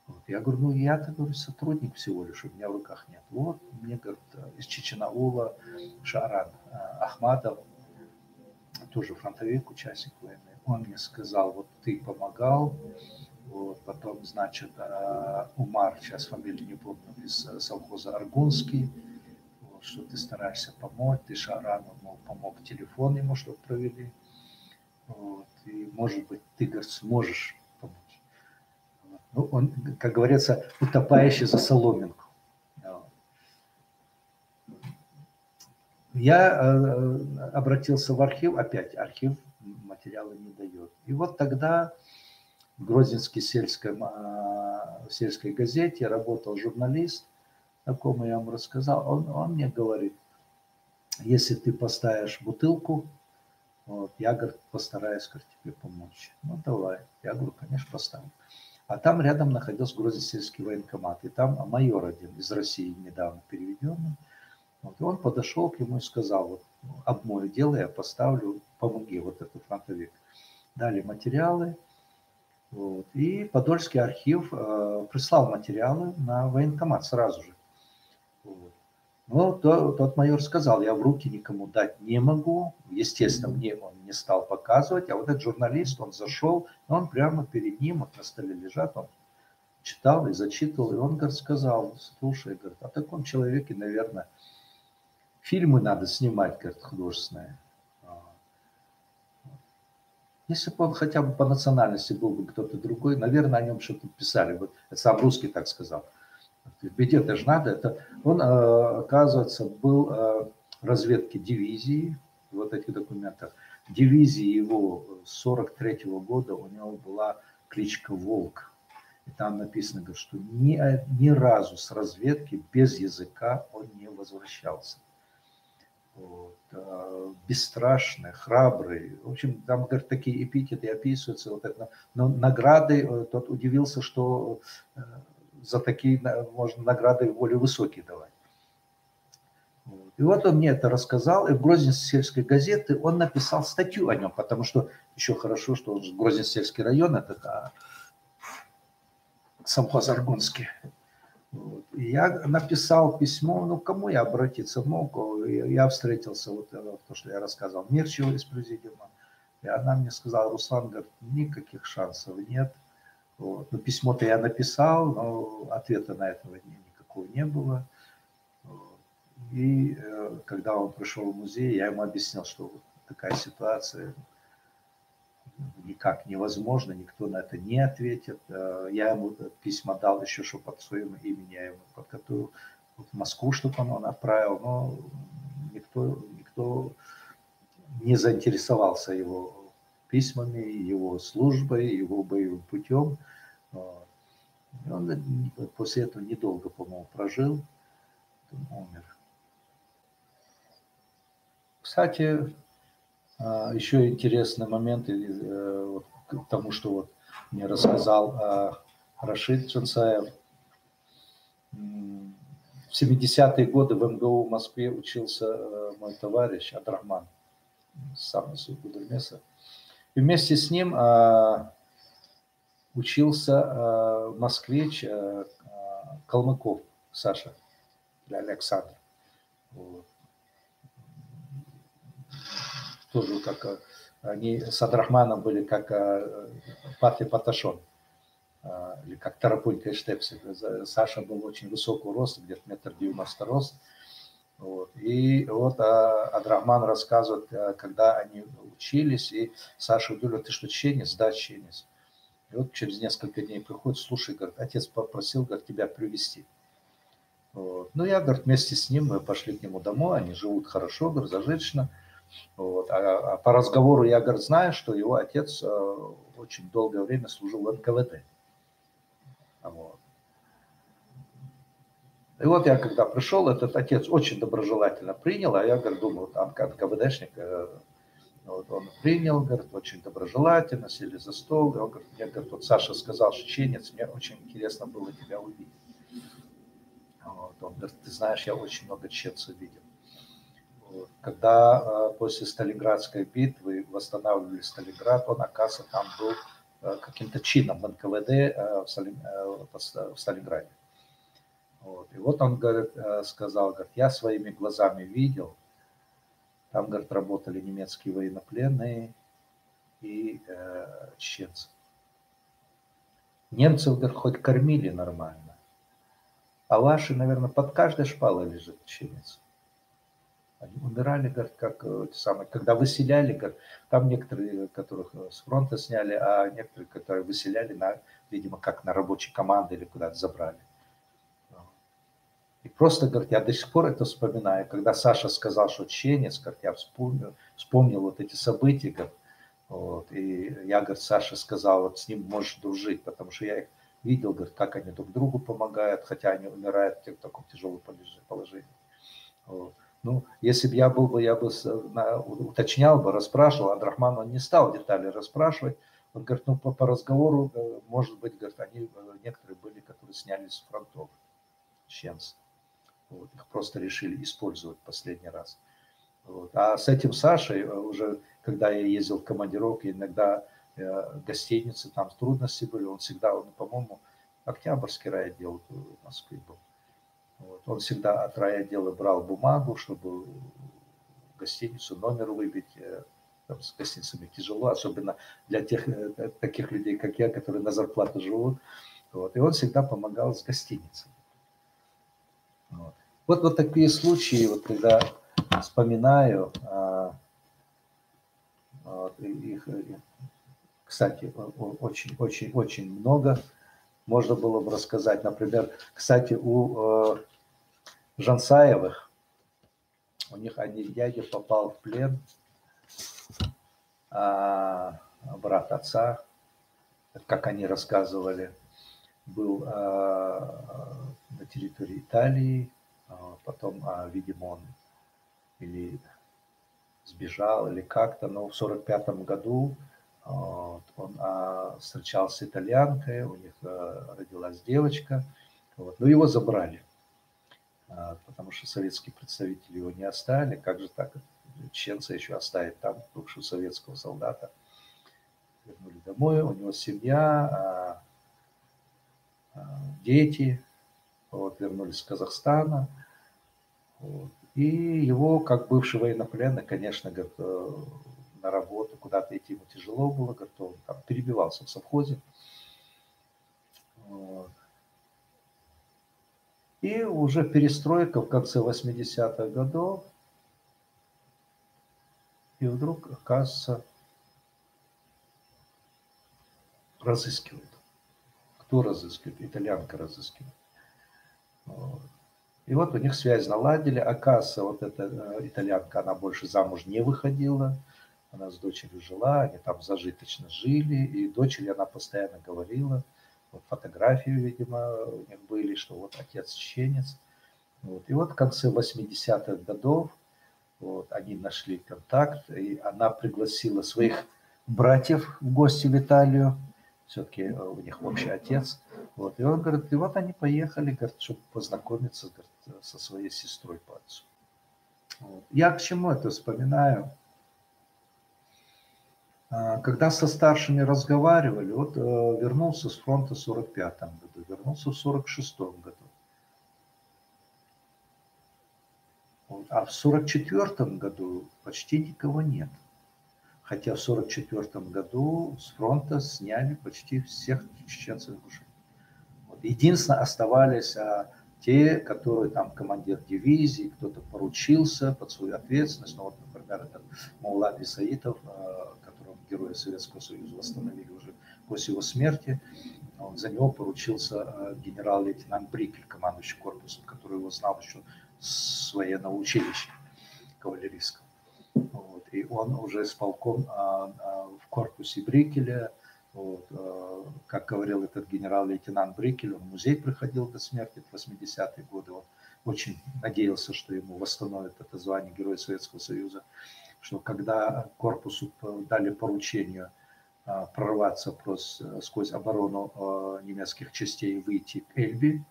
Вот. Я говорю, ну я-то, говорю, сотрудник всего лишь, у меня в руках нет. Вот мне, говорит, из Чечен-Аула Шааран Ахмадов, тоже фронтовик, участник войны, он мне сказал, вот ты помогал, вот, потом, значит, Умар, сейчас фамилию не помню, из совхоза Аргунский, вот, что ты стараешься помочь, ты Шаарану помог телефон ему, чтобы провели, вот, и, может быть, ты, говорит, сможешь помочь. Ну, он, как говорится, утопающий за соломинку. Я обратился в архив, опять архив материалы не дает. И вот тогда в Грозненской сельской газете работал журналист, такому я вам рассказал, он мне говорит, если ты поставишь бутылку, вот, я, говорит, постараюсь, говорит, тебе помочь. Ну, давай. Я говорю, конечно, поставлю. А там рядом находился Грозненский военкомат, и там майор один из России, недавно переведенный. Вот, и он подошел к нему и сказал, вот, обмою дело, я поставлю, помоги, вот этот фронтовик. Дали материалы, вот, и Подольский архив прислал материалы на военкомат сразу же. Вот. Но тот майор сказал, я в руки никому дать не могу. Естественно, мне он не стал показывать. А вот этот журналист, он зашел, он прямо перед ним, вот на столе лежат, он читал и зачитывал. И он, говорит, сказал, слушай, говорит, о таком человеке, наверное, фильмы надо снимать, говорит, художественные. Если бы он хотя бы по национальности был бы кто-то другой, наверное, о нем что-то писали. Вот сам русский так сказал. Ведь это же надо. Это он, оказывается, был в разведке дивизии, вот этих документах. Дивизии его с 43-го года у него была кличка «Волк». И там написано, что ни разу с разведки без языка он не возвращался. Вот. Бесстрашный, храбрый. В общем, там, говорит, такие эпитеты описываются. Вот это. Но награды, тот удивился, что за такие можно награды более высокие давать. Вот. И вот он мне это рассказал, и в Грозненской сельской газете он написал статью о нем, потому что еще хорошо, что он же Грозненский сельский район, это совхоз Аргунский. Вот. И я написал письмо, ну, к кому я обратиться мог, я встретился, вот то, что я рассказывал, Мирчева из президиума, и она мне сказала, Руслан, говорит, никаких шансов нет. Вот. Ну, письмо-то я написал, но ответа на этого никакого не было. Вот. И когда он пришел в музей, я ему объяснил, что вот такая ситуация никак невозможно, никто на это не ответит. Я ему письма дал еще, что под своим именем я ему подготовил в Москву, чтобы он отправил, но никто не заинтересовался его письмами, его службой, его боевым путем. Он после этого недолго, по-моему, прожил, умер. Кстати, еще интересный момент к тому, что вот мне рассказал Рашид Джансаев. В 70-е годы в МГУ в Москве учился мой товарищ Абдрахман, сам из Гудермеса. И вместе с ним учился москвич Калмыков Саша Александр. Вот. Тоже как они с Абдрахманом были как Пат и Паташон, или как Тарапунька и Штепсель. Саша был очень высокого роста, где-то 1,90 м рост. Вот. И вот Абдрахман рассказывает, когда они учились, и Саша говорит, ты что, чеченец? Да, чеченец. И вот через несколько дней приходит, слушай, говорит, отец попросил, говорит, тебя привезти. Вот. Ну, я, говорит, вместе с ним, мы пошли к нему домой, они живут хорошо, говорит, зажиточно. Вот. А по разговору я, говорит, знаю, что его отец очень долгое время служил в НКВД. Вот. И вот я когда пришел, этот отец очень доброжелательно принял, а я, говорит, думаю, там НКВДшник, вот он принял, говорит, очень доброжелательно, сели за стол. И он говорит, мне, говорит, вот Саша сказал, чеченец, мне очень интересно было тебя увидеть. Вот. Он говорит, ты знаешь, я очень много чеченцев видел. Вот. Когда после Сталинградской битвы восстанавливали Сталинград, он, оказывается, там был каким-то чином в НКВД в Сталинграде. Вот. И вот он, говорит, сказал, говорит, я своими глазами видел, там, говорит, работали немецкие военнопленные и чеченцы. Немцев, говорит, хоть кормили нормально, а ваши, наверное, под каждой шпалой лежит чеченец. Они умирали, говорит, как самые, когда выселяли, говорит, там некоторые, которых с фронта сняли, а некоторые, которые выселяли, видимо, как на рабочие команды или куда-то забрали. И просто, говорит, я до сих пор это вспоминаю. Когда Саша сказал, что чеченец, говорит, я вспомнил вот эти события, говорит, вот, и я, говорит, Саша сказал, вот с ним можешь дружить, потому что я их видел, говорит, как они друг другу помогают, хотя они умирают в таком тяжелом положении. Вот. Ну, если бы я был бы, я бы уточнял бы, расспрашивал, Абдрахман он не стал детали расспрашивать. Он говорит, ну, по разговору, может быть, говорит, они, некоторые были, которые снялись с фронтов, чеченцы. Вот, их просто решили использовать последний раз. Вот. А с этим Сашей уже, когда я ездил в командировки, иногда гостиницы, там трудности были, он всегда, по-моему, Октябрьский райотдел в Москве был. Вот. Он всегда от райотдела брал бумагу, чтобы гостиницу, номер выбить. Там с гостиницами тяжело, особенно для тех, таких людей, как я, которые на зарплату живут. Вот. И он всегда помогал с гостиницей. Вот такие случаи, вот когда вспоминаю, их, кстати, очень много можно было бы рассказать. Например, кстати, у Жансаевых, у них один дядя попал в плен, брат отца, как они рассказывали, был на территории Италии, потом, видимо, он или сбежал, или как-то, но в 1945 году он встречался с итальянкой, у них родилась девочка, вот, но его забрали, потому что советские представители его не оставили, как же так, чеченца еще оставить там, бывшего советского солдата. Вернули домой, у него семья, дети, вот, вернулись из Казахстана, вот. И его, как бывший военнопленный, конечно, говорит, на работу куда-то идти ему тяжело было, говорит, он там перебивался в совхозе. Вот. И уже перестройка в конце 80-х годов, и вдруг, оказывается, разыскивают. Кто разыскивает? Итальянка разыскивает. Вот. И вот у них связь наладили. Оказывается, вот эта итальянка, она больше замуж не выходила. Она с дочерью жила, они там зажиточно жили. И дочери она постоянно говорила, вот фотографии, видимо, у них были, что вот отец чеченец. Вот. И вот в конце 80-х годов вот, они нашли контакт, и она пригласила своих братьев в гости в Италию. Все-таки у них общий отец. Вот. И он говорит, и вот они поехали, говорит, чтобы познакомиться, говорит, со своей сестрой по отцу. Вот. Я к чему это вспоминаю? Когда со старшими разговаривали, вот вернулся с фронта в 1945 году, вернулся в 1946 году. Вот. А в 1944 году почти никого нет. Хотя в 1944 году с фронта сняли почти всех чеченцев. Вот. Единственное, оставались те, которые там командир дивизии, кто-то поручился под свою ответственность. Ну, вот, например, этот Маулат Исаитов, которого Героя Советского Союза восстановили уже после его смерти, он, за него поручился генерал-лейтенант Брикель, командующий корпусом, который его знал еще с военного училища кавалерийского. Вот. И он уже с полком в корпусе Брикеля, вот, как говорил этот генерал-лейтенант Брикель, он в музей приходил до смерти в 80-е годы, он очень надеялся, что ему восстановят это звание Героя Советского Союза, что когда корпусу дали поручение прорваться сквозь оборону немецких частей и выйти к Эльбе,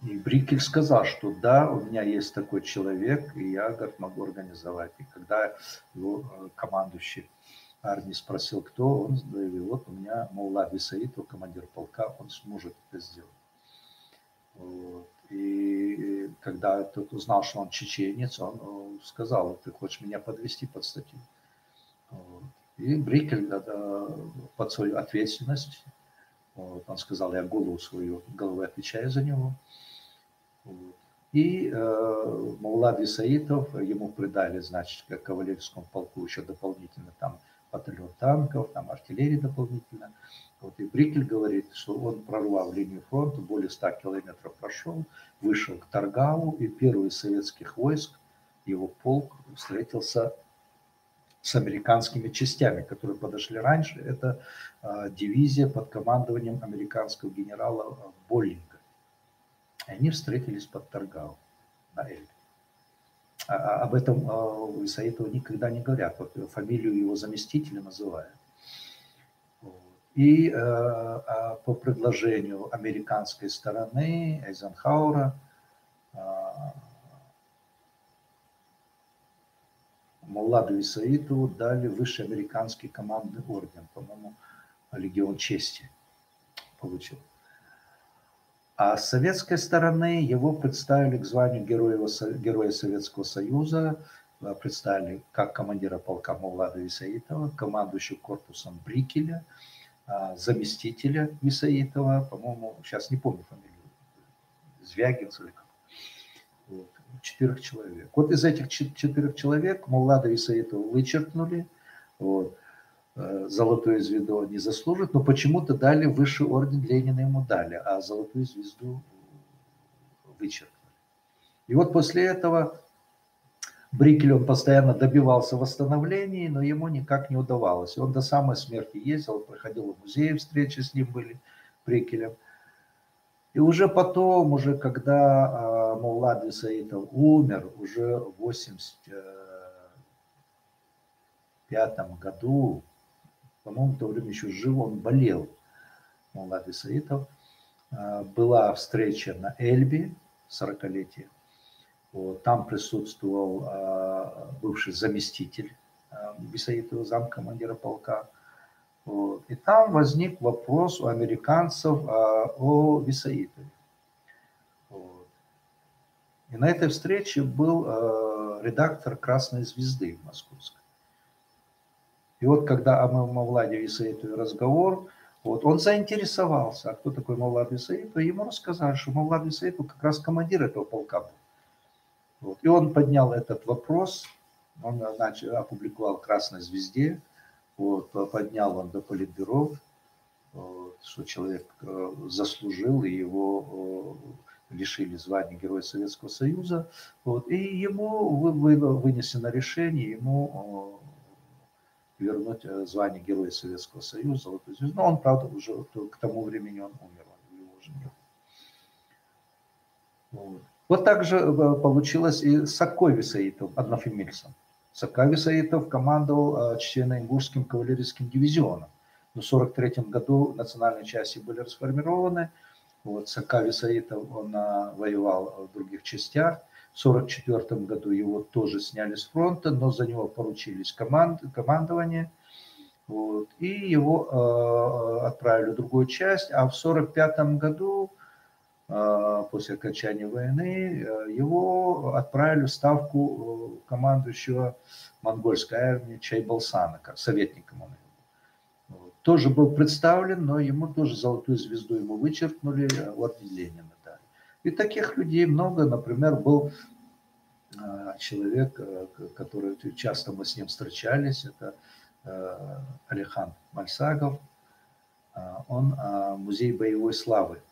и Брикель сказал, что да, у меня есть такой человек, и я, говорит, могу организовать. И когда его командующий армией спросил, кто, он заявил, вот у меня Молла Висаитов, командир полка, он сможет это сделать. Вот. И когда тот узнал, что он чеченец, он сказал, ты хочешь меня подвести под статью. Вот. И Брикель под свою ответственность, вот, он сказал, я головой отвечаю за него. Вот. И Молла Висаитов, ему придали, значит, как кавалерийскому полку еще дополнительно там батальон танков, там артиллерии дополнительно. Вот и Брикель говорит, что он прорвал линию фронта, более 100 километров прошел, вышел к Таргаву, и первый из советских войск, его полк, встретился с американскими частями, которые подошли раньше. Это дивизия под командованием американского генерала Боллинга. И они встретились под Таргау на Эльбе. Об этом у Исаитова никогда не говорят. Вот фамилию его заместителя называют. И по предложению американской стороны Эйзенхауэра Молладу Исаитову дали высший американский командный орден, по-моему, Легион чести получил. А с советской стороны его представили к званию Героя Советского Союза, представили как командира полка Моллада Исаитова, командующего корпусом Брикеля, заместителя Исаитова, по-моему, сейчас не помню фамилию, Звягинц или как. Вот, 4 человек. Вот из этих 4 человек Моллада Исаитова вычеркнули, вот, золотую звезду не заслужит, но почему-то дали высший орден Ленина, ему дали, а золотую звезду вычеркнули. И вот после этого Брикель, он постоянно добивался восстановления, но ему никак не удавалось. Он до самой смерти ездил, приходил в музей, встречи с ним были, Брикелем. И уже потом, уже когда Моллад Исаитов умер, уже в 1985 году, по-моему, в то время еще жив, он болел, Моллад Исаитов. Была встреча на Эльбе, 40-летие. Вот, там присутствовал бывший заместитель Исаитова, замкомандира полка. Вот, и там возник вопрос у американцев о Исаитове. Вот. И на этой встрече был редактор «Красной звезды» московской. И вот когда о Молладе Исаитове разговор, вот, он заинтересовался, а кто такой Моллад Исаитов, и ему рассказали, что Моллад Исаитов как раз командир этого полка был. Вот. И он поднял этот вопрос, он опубликовал в «Красной звезде», вот, поднял он до политбюро, вот, что человек заслужил, и его лишили звания Героя Советского Союза. Вот, и ему вынесено решение, ему вернуть звание Героя Советского Союза, золотую звезду. Но он, правда, уже к тому времени он умер, его уже нет. Вот. Вот так же получилось и с Саккой Исаитовым, однофамильцем. Сакка Исаитов командовал Чечено-Ингушским кавалерийским дивизионом. Но в 1943 году национальные части были расформированы. Вот, Сакка Исаитов, он воевал в других частях. В 1944 году его тоже сняли с фронта, но за него поручились командование. Вот, и его отправили в другую часть. А в 1945 году, после окончания войны, его отправили в ставку командующего монгольской армии Чайбалсана, как советником он был. Вот. Тоже был представлен, но ему тоже золотую звезду ему вычеркнули, орден Ленина дали. И таких людей много. Например, был человек, который часто мы с ним встречались, это Алихан Мальсагов. Он музей боевой славы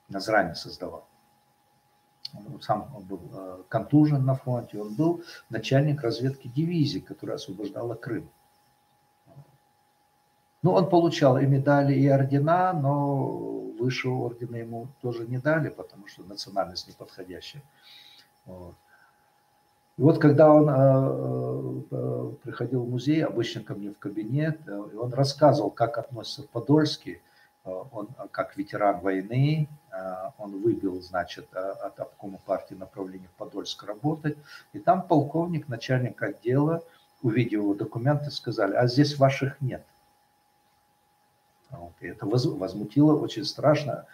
Назрани создавал. он сам был контужен на фронте, он был начальник разведки дивизии, которая освобождала Крым. Ну, он получал и медали, и ордена, но высшего ордена ему тоже не дали, потому что национальность неподходящая. Вот. И вот когда он приходил в музей, обычно ко мне в кабинет, и он рассказывал, как относится к Подольске. Он как ветеран войны, он выбил, значит, от обкома партии направление в Подольск работать. И там полковник, начальник отдела, увидев его документы, сказали: а здесь ваших нет. Вот. И это возмутило очень страшно.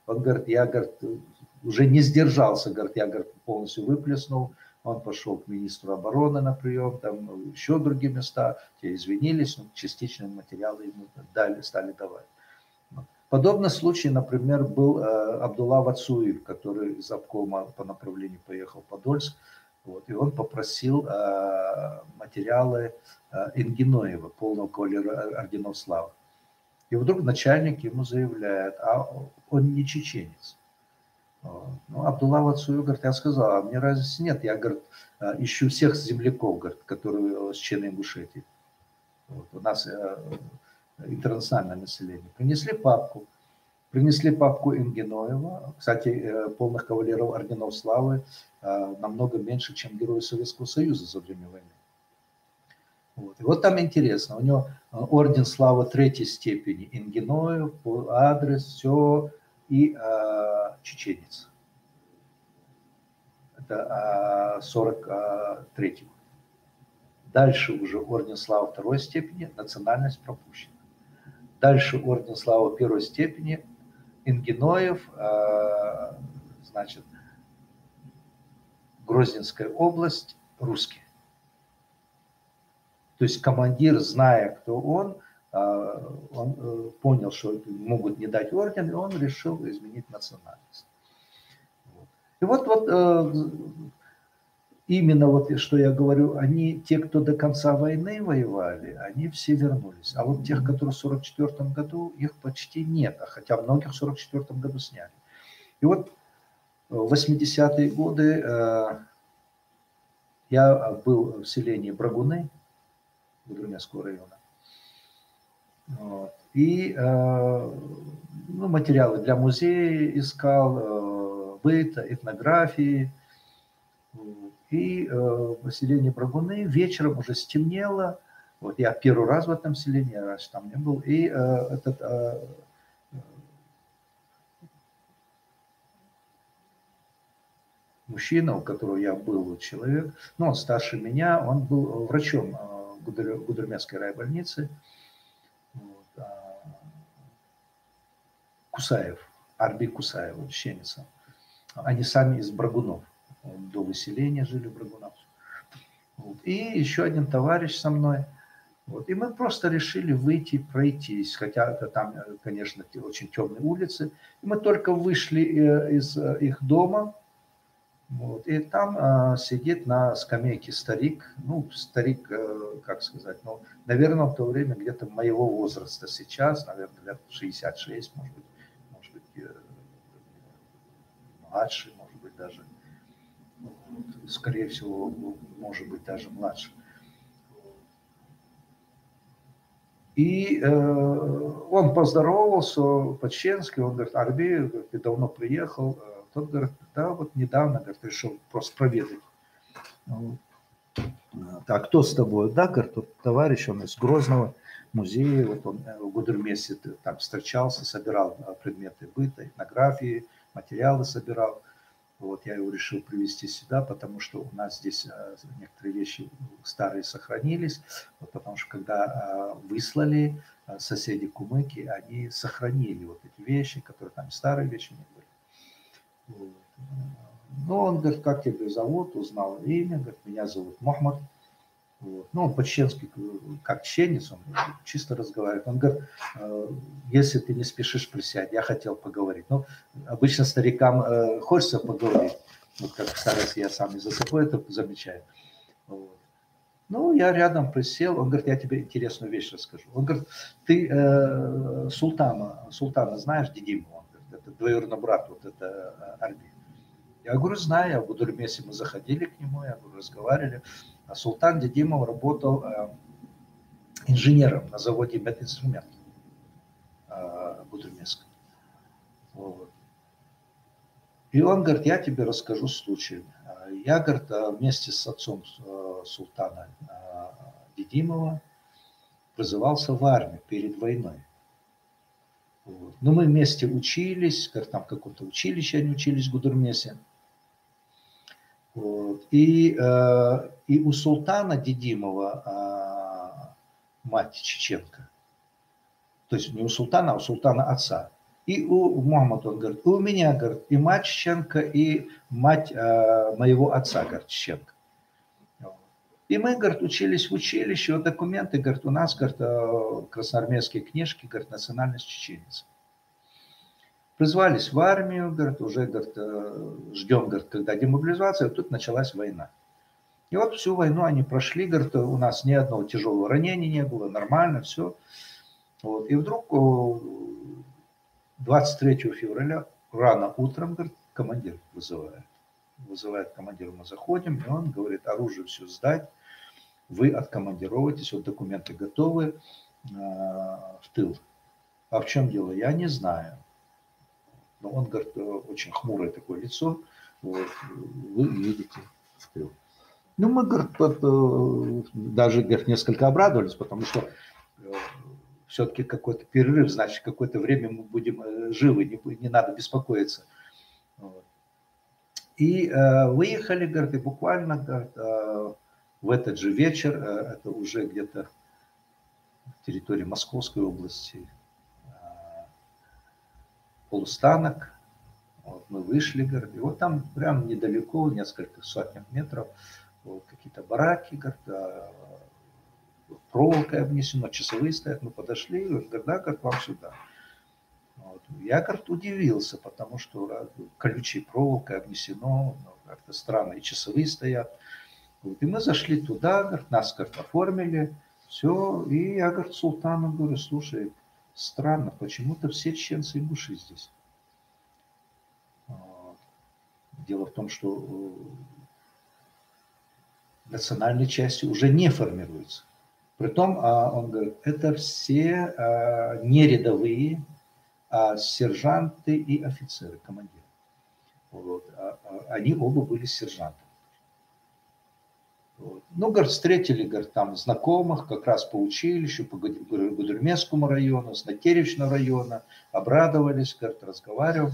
Он говорит, я, говорит, уже не сдержался, говорит, я, говорит, полностью выплеснул. Он пошел к министру обороны на прием, там еще другие места, те извинились, но частичные материалы ему стали давать. Подобный случай, например, был Абдулла Вацуев, который из обкома по направлению поехал в Подольск, вот, и он попросил материалы Ингиноева, полного кавалера орденов славы. И вдруг начальник ему заявляет, а он не чеченец. Ну, Абдулла Вацуев говорит, я сказал, а мне разницы нет, я, говорит, ищу всех земляков, говорит, которые с Чечено-Ингушетии. Вот, у нас интернациональное население. Принесли папку Ингиноева. Кстати, полных кавалеров орденов славы намного меньше, чем герои Советского Союза за время войны. Вот. И вот там интересно, у него орден славы 3-й степени Ингиноев, адрес, все, и чеченец. Это 43-й. Дальше уже орден славы 2-й степени, национальность пропущена. Дальше орден славы 1-й степени Ингиноев, значит, Грозненская область, русский. То есть командир, зная, кто он понял, что могут не дать орден, и он решил изменить национальность. И вот именно вот что я говорю, те, кто до конца войны воевали, они все вернулись. А вот тех, которые в 1944 году, их почти нет, хотя многих в 1944 году сняли. И вот в 80-е годы я был в селении Брагуны, Гудермесского района. Вот. И материалы для музея искал, быта, этнографии. И в селении Брагуны вечером уже стемнело. Вот я первый раз в этом селении, я раньше там не был. И этот мужчина, у которого я был человек, ну, он старше меня, он был врачом Гудермесской райбольницы. Вот, Кусаев, Арби Кусаев, чеченец. Они сами из Брагунов. До выселения жили в Брагунах. Вот. И еще один товарищ со мной. Вот. И мы просто решили выйти, пройтись. Хотя там, конечно, очень темные улицы. И мы только вышли из их дома. Вот. И там сидит на скамейке старик. Ну, старик, как сказать, ну, наверное, в то время где-то моего возраста сейчас, наверное, лет 66, может быть младше, может быть, даже. Скорее всего, может быть, даже младше. И он поздоровался по-чеченски, он говорит, Арби, ты давно приехал? Тот говорит, да, вот недавно, говорит, решил просто проведать. А кто с тобой? Да, говорит, тот товарищ, он из Грозного музея, вот он в Гудермесе там встречался, собирал предметы быта, этнографии, материалы собирал. Вот я его решил привезти сюда, потому что у нас здесь некоторые вещи старые сохранились, вот, потому что когда выслали соседи кумыки, они сохранили вот эти вещи, которые там старые вещи не были. Вот. Ну, он говорит, как тебя зовут, узнал имя, говорит, меня зовут Мохмад. Вот. Ну, он по-чеченски, как чеченец, он чисто разговаривает. Он говорит, если ты не спешишь, присядь, я хотел поговорить. Ну, обычно старикам хочется поговорить. Вот как в старости я сам и за собой это замечаю. Вот. Ну, я рядом присел, он говорит, я тебе интересную вещь расскажу. Он говорит, ты султана знаешь, Дидиму? Он говорит, это двоюродный брат, вот это Арби. Я говорю, знаю, я в Будурмесе мы заходили к нему, я говорю, разговаривали. А Султан Дидимов работал инженером на заводе мединструмент Будурмесском. Вот. И он говорит, я тебе расскажу случай. Я, говорит, вместе с отцом Султана Дидимова призывался в армию перед войной. Вот. Но мы вместе учились, говорит, там в каком-то училище они учились в Будурмесе. Вот. И у Султана Дидимова мать чеченка. То есть не у Султана, а у Султана отца. И у Мухаммада, он говорит, у меня, говорит, и мать чеченка, и мать моего отца, говорит, чеченка. И мы, говорит, учились в училище, вот документы, говорит, у нас, говорит, красноармейские книжки, говорит, национальность чеченец. Призвались в армию, говорит, уже, говорит, ждем, говорит, когда демобилизация, тут началась война. И вот всю войну они прошли, говорит, у нас ни одного тяжелого ранения не было, нормально, все. Вот. И вдруг 23 февраля рано утром, говорит, командир вызывает. Вызывает командира, мы заходим, и он говорит, оружие все сдать, вы откомандировываетесь, вот документы готовы в тыл. А в чем дело? Я не знаю. Но он, говорит, очень хмурое такое лицо, вот, вы видите в тыл. Ну, мы, говорит, даже, говорит, несколько обрадовались, потому что все-таки какой-то перерыв, значит, какое-то время мы будем живы, не надо беспокоиться. Вот. И выехали, говорит, и буквально, говорит, в этот же вечер, это уже где-то в территории Московской области, Полустанок, вот, мы вышли, говорит, и вот там прям недалеко, несколько сотен метров, вот, какие-то бараки, говорит, проволокой обнесено, часовые стоят, мы подошли, говорит, да, говорит, вам сюда. Вот. Я, говорит, удивился, потому что колючей проволокой обнесено, как-то странно, и часовые стоят. Вот. И мы зашли туда, говорит, нас, говорит, оформили, все, и я, говорит, Султану говорю, слушай, странно, почему-то все чеченцы и ингуши здесь. Вот. Дело в том, что национальные части уже не формируются. Притом, он говорит, это все не рядовые, а сержанты и офицеры, командиры. Вот. Они оба были сержантами. Вот. Ну, говорит, встретили, говорит, там знакомых, как раз по училищу, по Будурмесскому району, с Натеревичного района, обрадовались, говорит, разговаривал.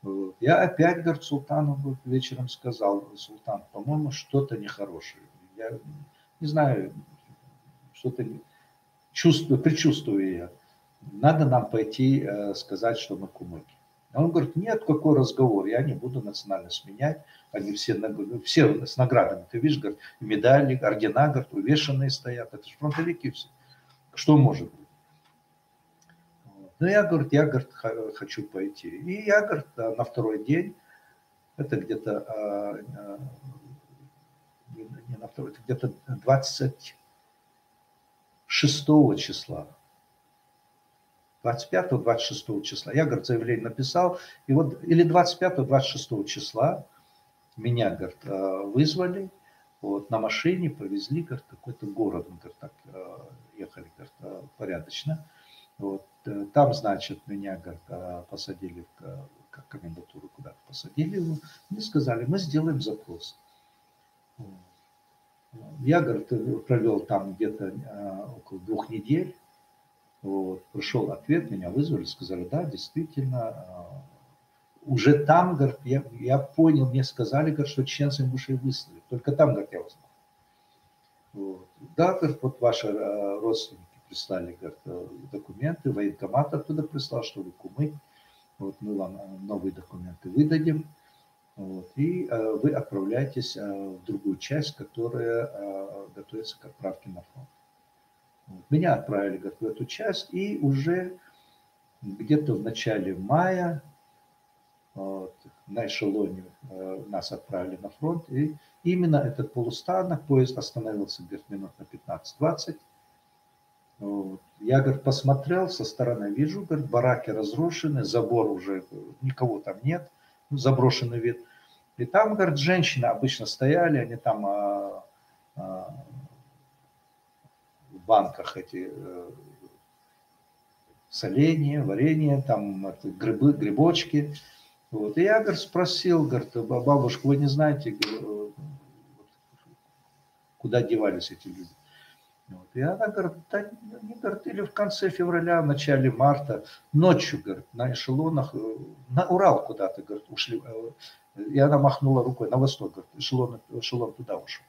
Вот. Я опять, говорит, Султану, говорит, вечером сказал, Султан, по-моему, что-то нехорошее. Я не знаю, что-то чувствую, предчувствую я. Надо нам пойти сказать, что мы кумыки. А он говорит, нет, какой разговор, я не буду национальность менять, они все с наградами, ты видишь, говорит, медали, ордена, говорит, увешанные стоят, это же фронтовики все. Что может быть? Ну, я, говорит, хочу пойти. И я, говорит, на второй день, это где-то, не на второй, это где-то 26 числа, 25-26 числа. Я, говорит, заявление написал, и вот или 25-26 числа меня, говорит, вызвали, вот, на машине повезли, говорит, какой-то город, он, говорит, так, ехали, говорит, порядочно. Вот, там, значит, меня, говорит, посадили в комендатуру, куда-то посадили его, и сказали, мы сделаем запрос. Я, говорит, провел там где-то около 2 недель. Вот, пришел ответ, меня вызвали, сказали, да, действительно, уже там, говорит, я понял, мне сказали, говорит, что чеченцы ингушей выслали, только там, говорит, я узнал. Вот. Да, говорит, вот ваши родственники прислали, говорит, документы, военкомат оттуда прислал, что вы кумык, вот мы вам новые документы выдадим, вот, и вы отправляетесь в другую часть, которая готовится к отправке на фронт. Меня отправили, говорит, в эту часть, и уже где-то в начале мая вот, на эшелоне нас отправили на фронт, и именно этот Полустанок, поезд остановился, говорит, минут на 15-20. Вот. Я, говорит, посмотрел со стороны, вижу, говорит, бараки разрушены, забор уже, никого там нет, заброшенный вид. И там, говорит, женщины обычно стояли, они там в банках эти соленья, варенье, там грибы, грибочки. Вот. И я, говорит, спросил, говорит, бабушка, вы не знаете, куда девались эти люди? Вот. И она говорит, да, не, говорит, или в конце февраля, в начале марта, ночью, говорит, на эшелонах, на Урал куда-то, говорит, ушли. И она махнула рукой на восток, говорит, эшелон туда ушел.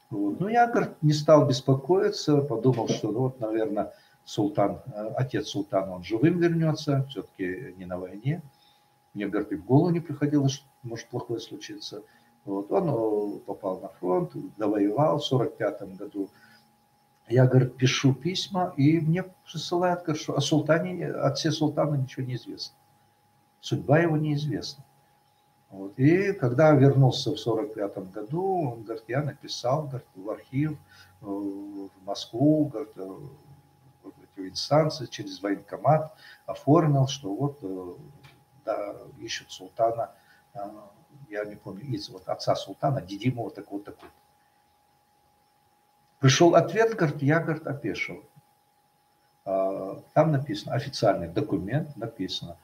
Вот. Ну, я, говорит, не стал беспокоиться, подумал, что, ну, вот, наверное, султан, отец султана, он живым вернется, все-таки не на войне. Мне, говорит, и в голову не приходило, что может плохое случиться. Вот. Он попал на фронт, довоевал в 1945 году. Я, говорит, пишу письма, и мне присылают, говорит, что о султане, отце султана ничего не известно. Судьба его неизвестна. Вот. И когда вернулся в 1945 году, он говорит, я написал, говорит, в архив, в Москву, говорит, в эти инстанции, через военкомат, оформил, что вот да, ищут султана, я не помню, из вот отца султана, Дидимова, такого-то. Пришел ответ, говорит, я, говорит, опешил. Там написано, официальный документ написано,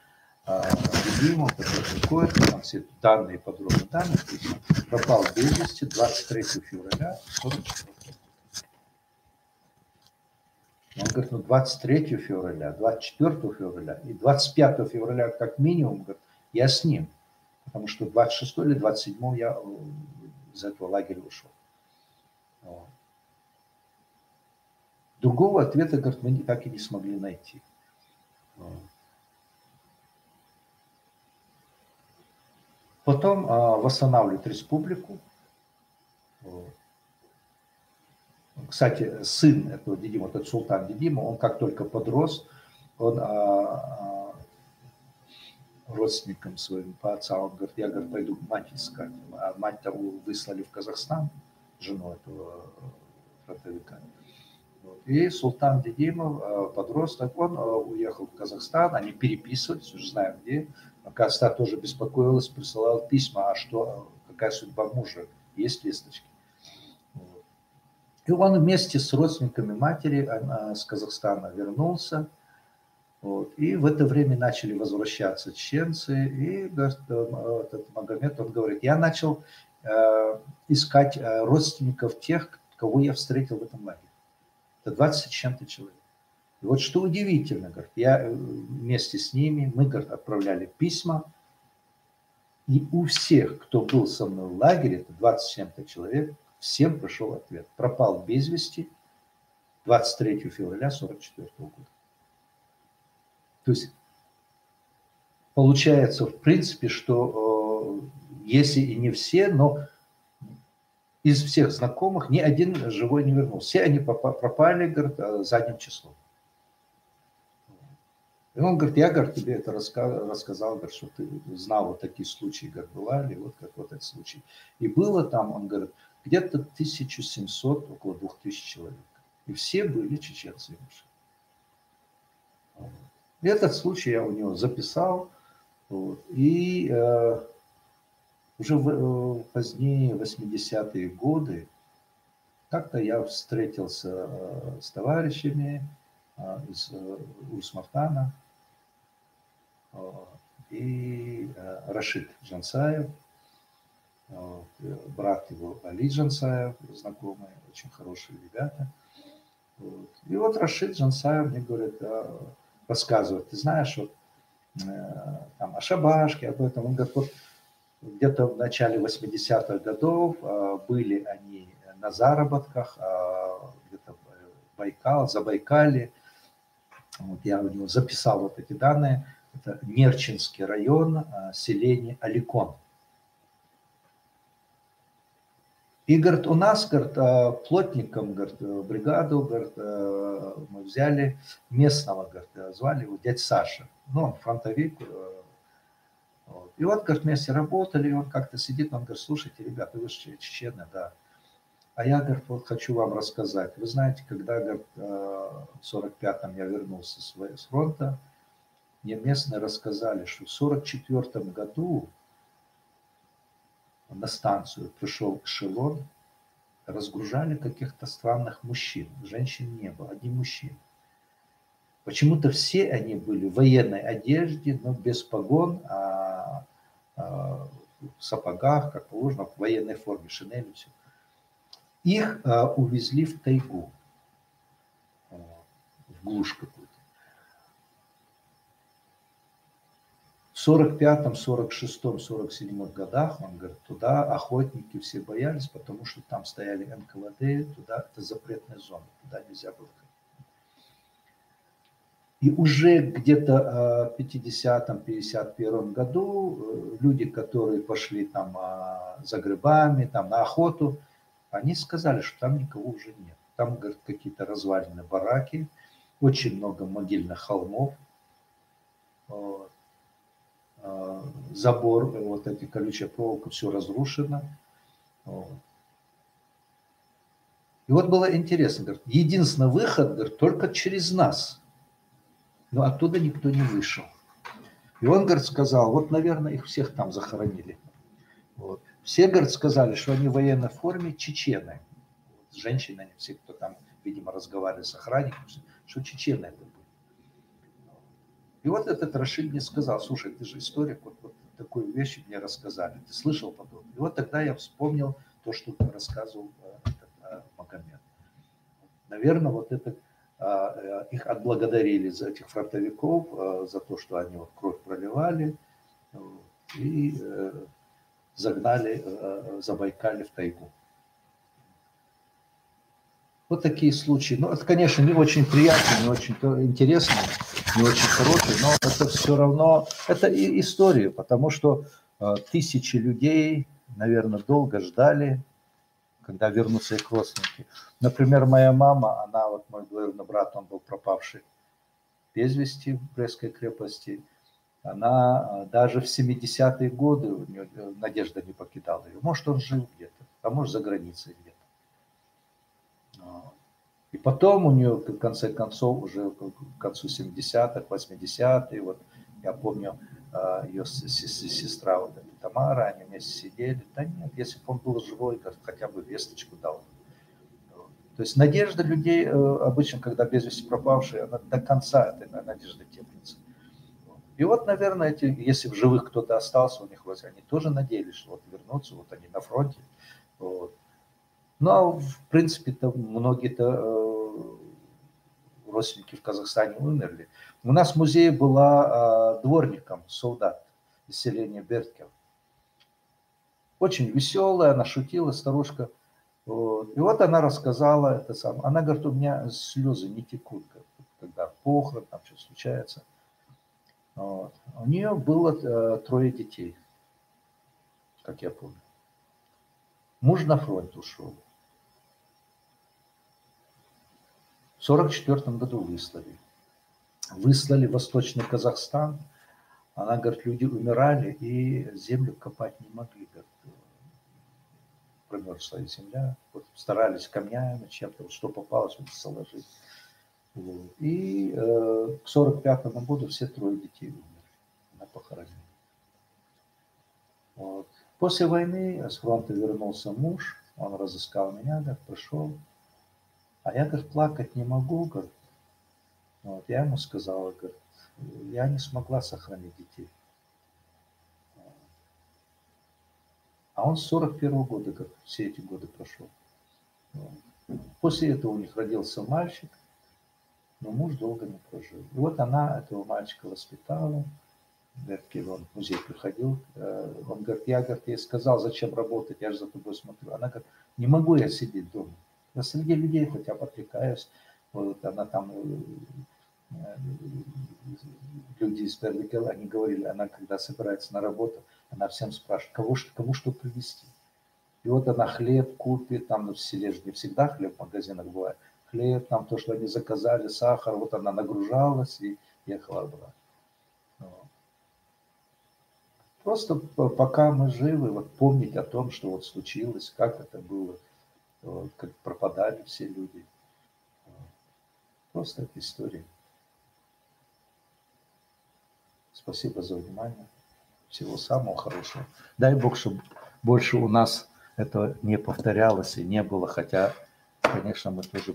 Дидимов, такой-то, там все данные, подробные данные написано, пропал без вести 23 февраля 1944 года. Он говорит, ну 23 февраля, 24 февраля и 25 февраля как минимум, говорит, я с ним. Потому что 26 или 27 я из этого лагеря ушел. Вот. Другого ответа, говорит, мы так и не смогли найти. Вот. Потом восстанавливают республику. Вот. Кстати, сын этого Дидима, этот султан Дидима, он как только подрос, он родственникам своим по отцу, он говорит, я, говорит, пойду мать искать. А мать того выслали в Казахстан, жену этого фронтовика. Вот. И султан Дидимов, подросток, он уехал в Казахстан, они переписывались, уже знаем где. Оказывается, тоже беспокоилась, присылала письма, а что, какая судьба мужа, есть весточки. Вот. И он вместе с родственниками матери с Казахстана вернулся. Вот. И в это время начали возвращаться чеченцы. И этот Магомед, он говорит, я начал искать родственников тех, кого я встретил в этом лагере. Это 20 с чем-то человек. И вот что удивительно, говорит, я вместе с ними, мы, говорит, отправляли письма, и у всех, кто был со мной в лагере, это 20 с чем-то человек, всем пришел ответ. Пропал без вести 23 февраля 1944 года. То есть получается, в принципе, что если и не все, но из всех знакомых ни один живой не вернулся. Все они пропали, говорит, задним числом. И он говорит, я, говорит, тебе это рассказал, говорит, что ты знал вот такие случаи, как бывали, вот как вот этот случай. И было там, он говорит, где-то 1700, около 2000 человек. И все были чеченцы. И этот случай я у него записал. Вот, и уже позднее, 80-е годы, как-то я встретился с товарищами из Ульс-Мартана, и Рашид Джансаев, брат его Али Джансаев, знакомые, очень хорошие ребята. Вот. И вот Рашид Джансаев мне говорит, рассказывает, ты знаешь, вот, там, о шабашке, об этом. Он говорит, вот, где-то в начале 80-х годов были они на заработках, где-то Байкал, Забайкалье. Вот я у него записал вот эти данные. Это Нерчинский район, селение Аликон. И, говорит, у нас, говорит, плотником, говорит, бригаду, говорит, мы взяли местного, говорит, звали его дядь Саша. Ну, он фронтовик. Вот. И вот, говорит, вместе работали, и он как-то сидит, он говорит, слушайте, ребята, вы же чечены, да. А я, говорит, вот хочу вам рассказать. Вы знаете, когда, говорит, в 45-м я вернулся с фронта, мне местные рассказали, что в 44-м году на станцию пришел эшелон, разгружали каких-то странных мужчин. Женщин не было, одни мужчины. Почему-то все они были в военной одежде, но без погон, в сапогах, как положено, в военной форме, шинели, все. Их увезли в тайгу, в глушь какую-то. В 45-м, 46-м, 47-м годах, он говорит, туда охотники все боялись, потому что там стояли НКВД, туда это запретная зона, туда нельзя было ходить. И уже где-то в 50-м, 51-м году люди, которые пошли там за грибами, там на охоту, они сказали, что там никого уже нет. Там, говорят, какие-то развалины бараки, очень много могильных холмов, забор, вот эти колючая проволока, все разрушено. И вот было интересно, говорит, единственный выход, говорит, только через нас. Но оттуда никто не вышел. И он, говорит, сказал, вот, наверное, их всех там захоронили. Вот. Все, говорит, сказали, что они в военной форме чечены. С женщинами, все, кто там, видимо, разговаривали с охранником, что чечены это были. И вот этот Рашид мне сказал, слушай, ты же историк, вот такую вещь мне рассказали, ты слышал подобное? И вот тогда я вспомнил то, что рассказывал Магомед. Наверное, вот это их отблагодарили за этих фронтовиков, за то, что они вот кровь проливали и загнали Забайкалье в тайгу. Вот такие случаи. Ну, это, конечно, не очень приятно, не очень интересно, не очень хороший, но это все равно, это и история, потому что тысячи людей, наверное, долго ждали, когда вернутся их родственники. Например, моя мама, она, вот мой двоюродный брат, он был пропавший без вести в Брестской крепости. Она даже в 70-е годы, у нее надежда не покидала ее. Может, он жил где-то, а может, за границей где-то. И потом у нее, в конце концов, уже к концу 70-х, 80-е, вот я помню, ее сестра, вот эта Тамара, они вместе сидели. Да нет, если бы он был живой, хотя бы весточку дал. То есть надежда людей, обычно, когда без вести пропавшие, она до конца этой надежды теплится. И вот, наверное, если в живых кто-то остался у них, они тоже надеялись, что вот вернутся, вот они на фронте. Вот. Ну, а в принципе-то многие-то родственники в Казахстане умерли. У нас в музее была дворником солдат из селения Берткев. Очень веселая, она шутила, старушка. Вот. И вот она рассказала это самое. Она говорит, у меня слезы не текут, когда похорон, там что случается. Вот. У нее было 3 детей, как я помню. Муж на фронт ушел. В 1944 году выслали. Выслали в Восточный Казахстан. Она говорит, люди умирали и землю копать не могли. Говорит, промерзла земля. Вот старались камнями, чем-то, вот что попалось, вот заложить. Вот. И к 1945 году все 3 детей умерли. Она похоронила. Вот. После войны с фронта вернулся муж. Он разыскал меня, говорит, пришел. А я, говорит, плакать не могу, говорит. Вот. Я ему сказала, говорит, я не смогла сохранить детей. А он с 1941 года, говорит, все эти годы прошел. Вот. После этого у них родился мальчик, но муж долго не прожил. И вот она этого мальчика воспитала. Говорит, он в музей приходил. Он говорит, я, говорит, ей сказал, зачем работать, я же за тобой смотрю. Она говорит, не могу я сидеть дома. Я среди людей хотя бы отвлекаюсь. Вот она там, люди из Берлигела, они говорили, она когда собирается на работу, она всем спрашивает, кому что привезти. И вот она хлеб купит, там в селе же не всегда хлеб в магазинах бывает. Хлеб, там то, что они заказали, сахар, вот она нагружалась и ехала брать. Просто пока мы живы, вот помнить о том, что вот случилось, как это было, вот, как пропадали все люди. Просто эта история. Спасибо за внимание. Всего самого хорошего. Дай Бог, чтобы больше у нас это не повторялось и не было, хотя, конечно, мы тоже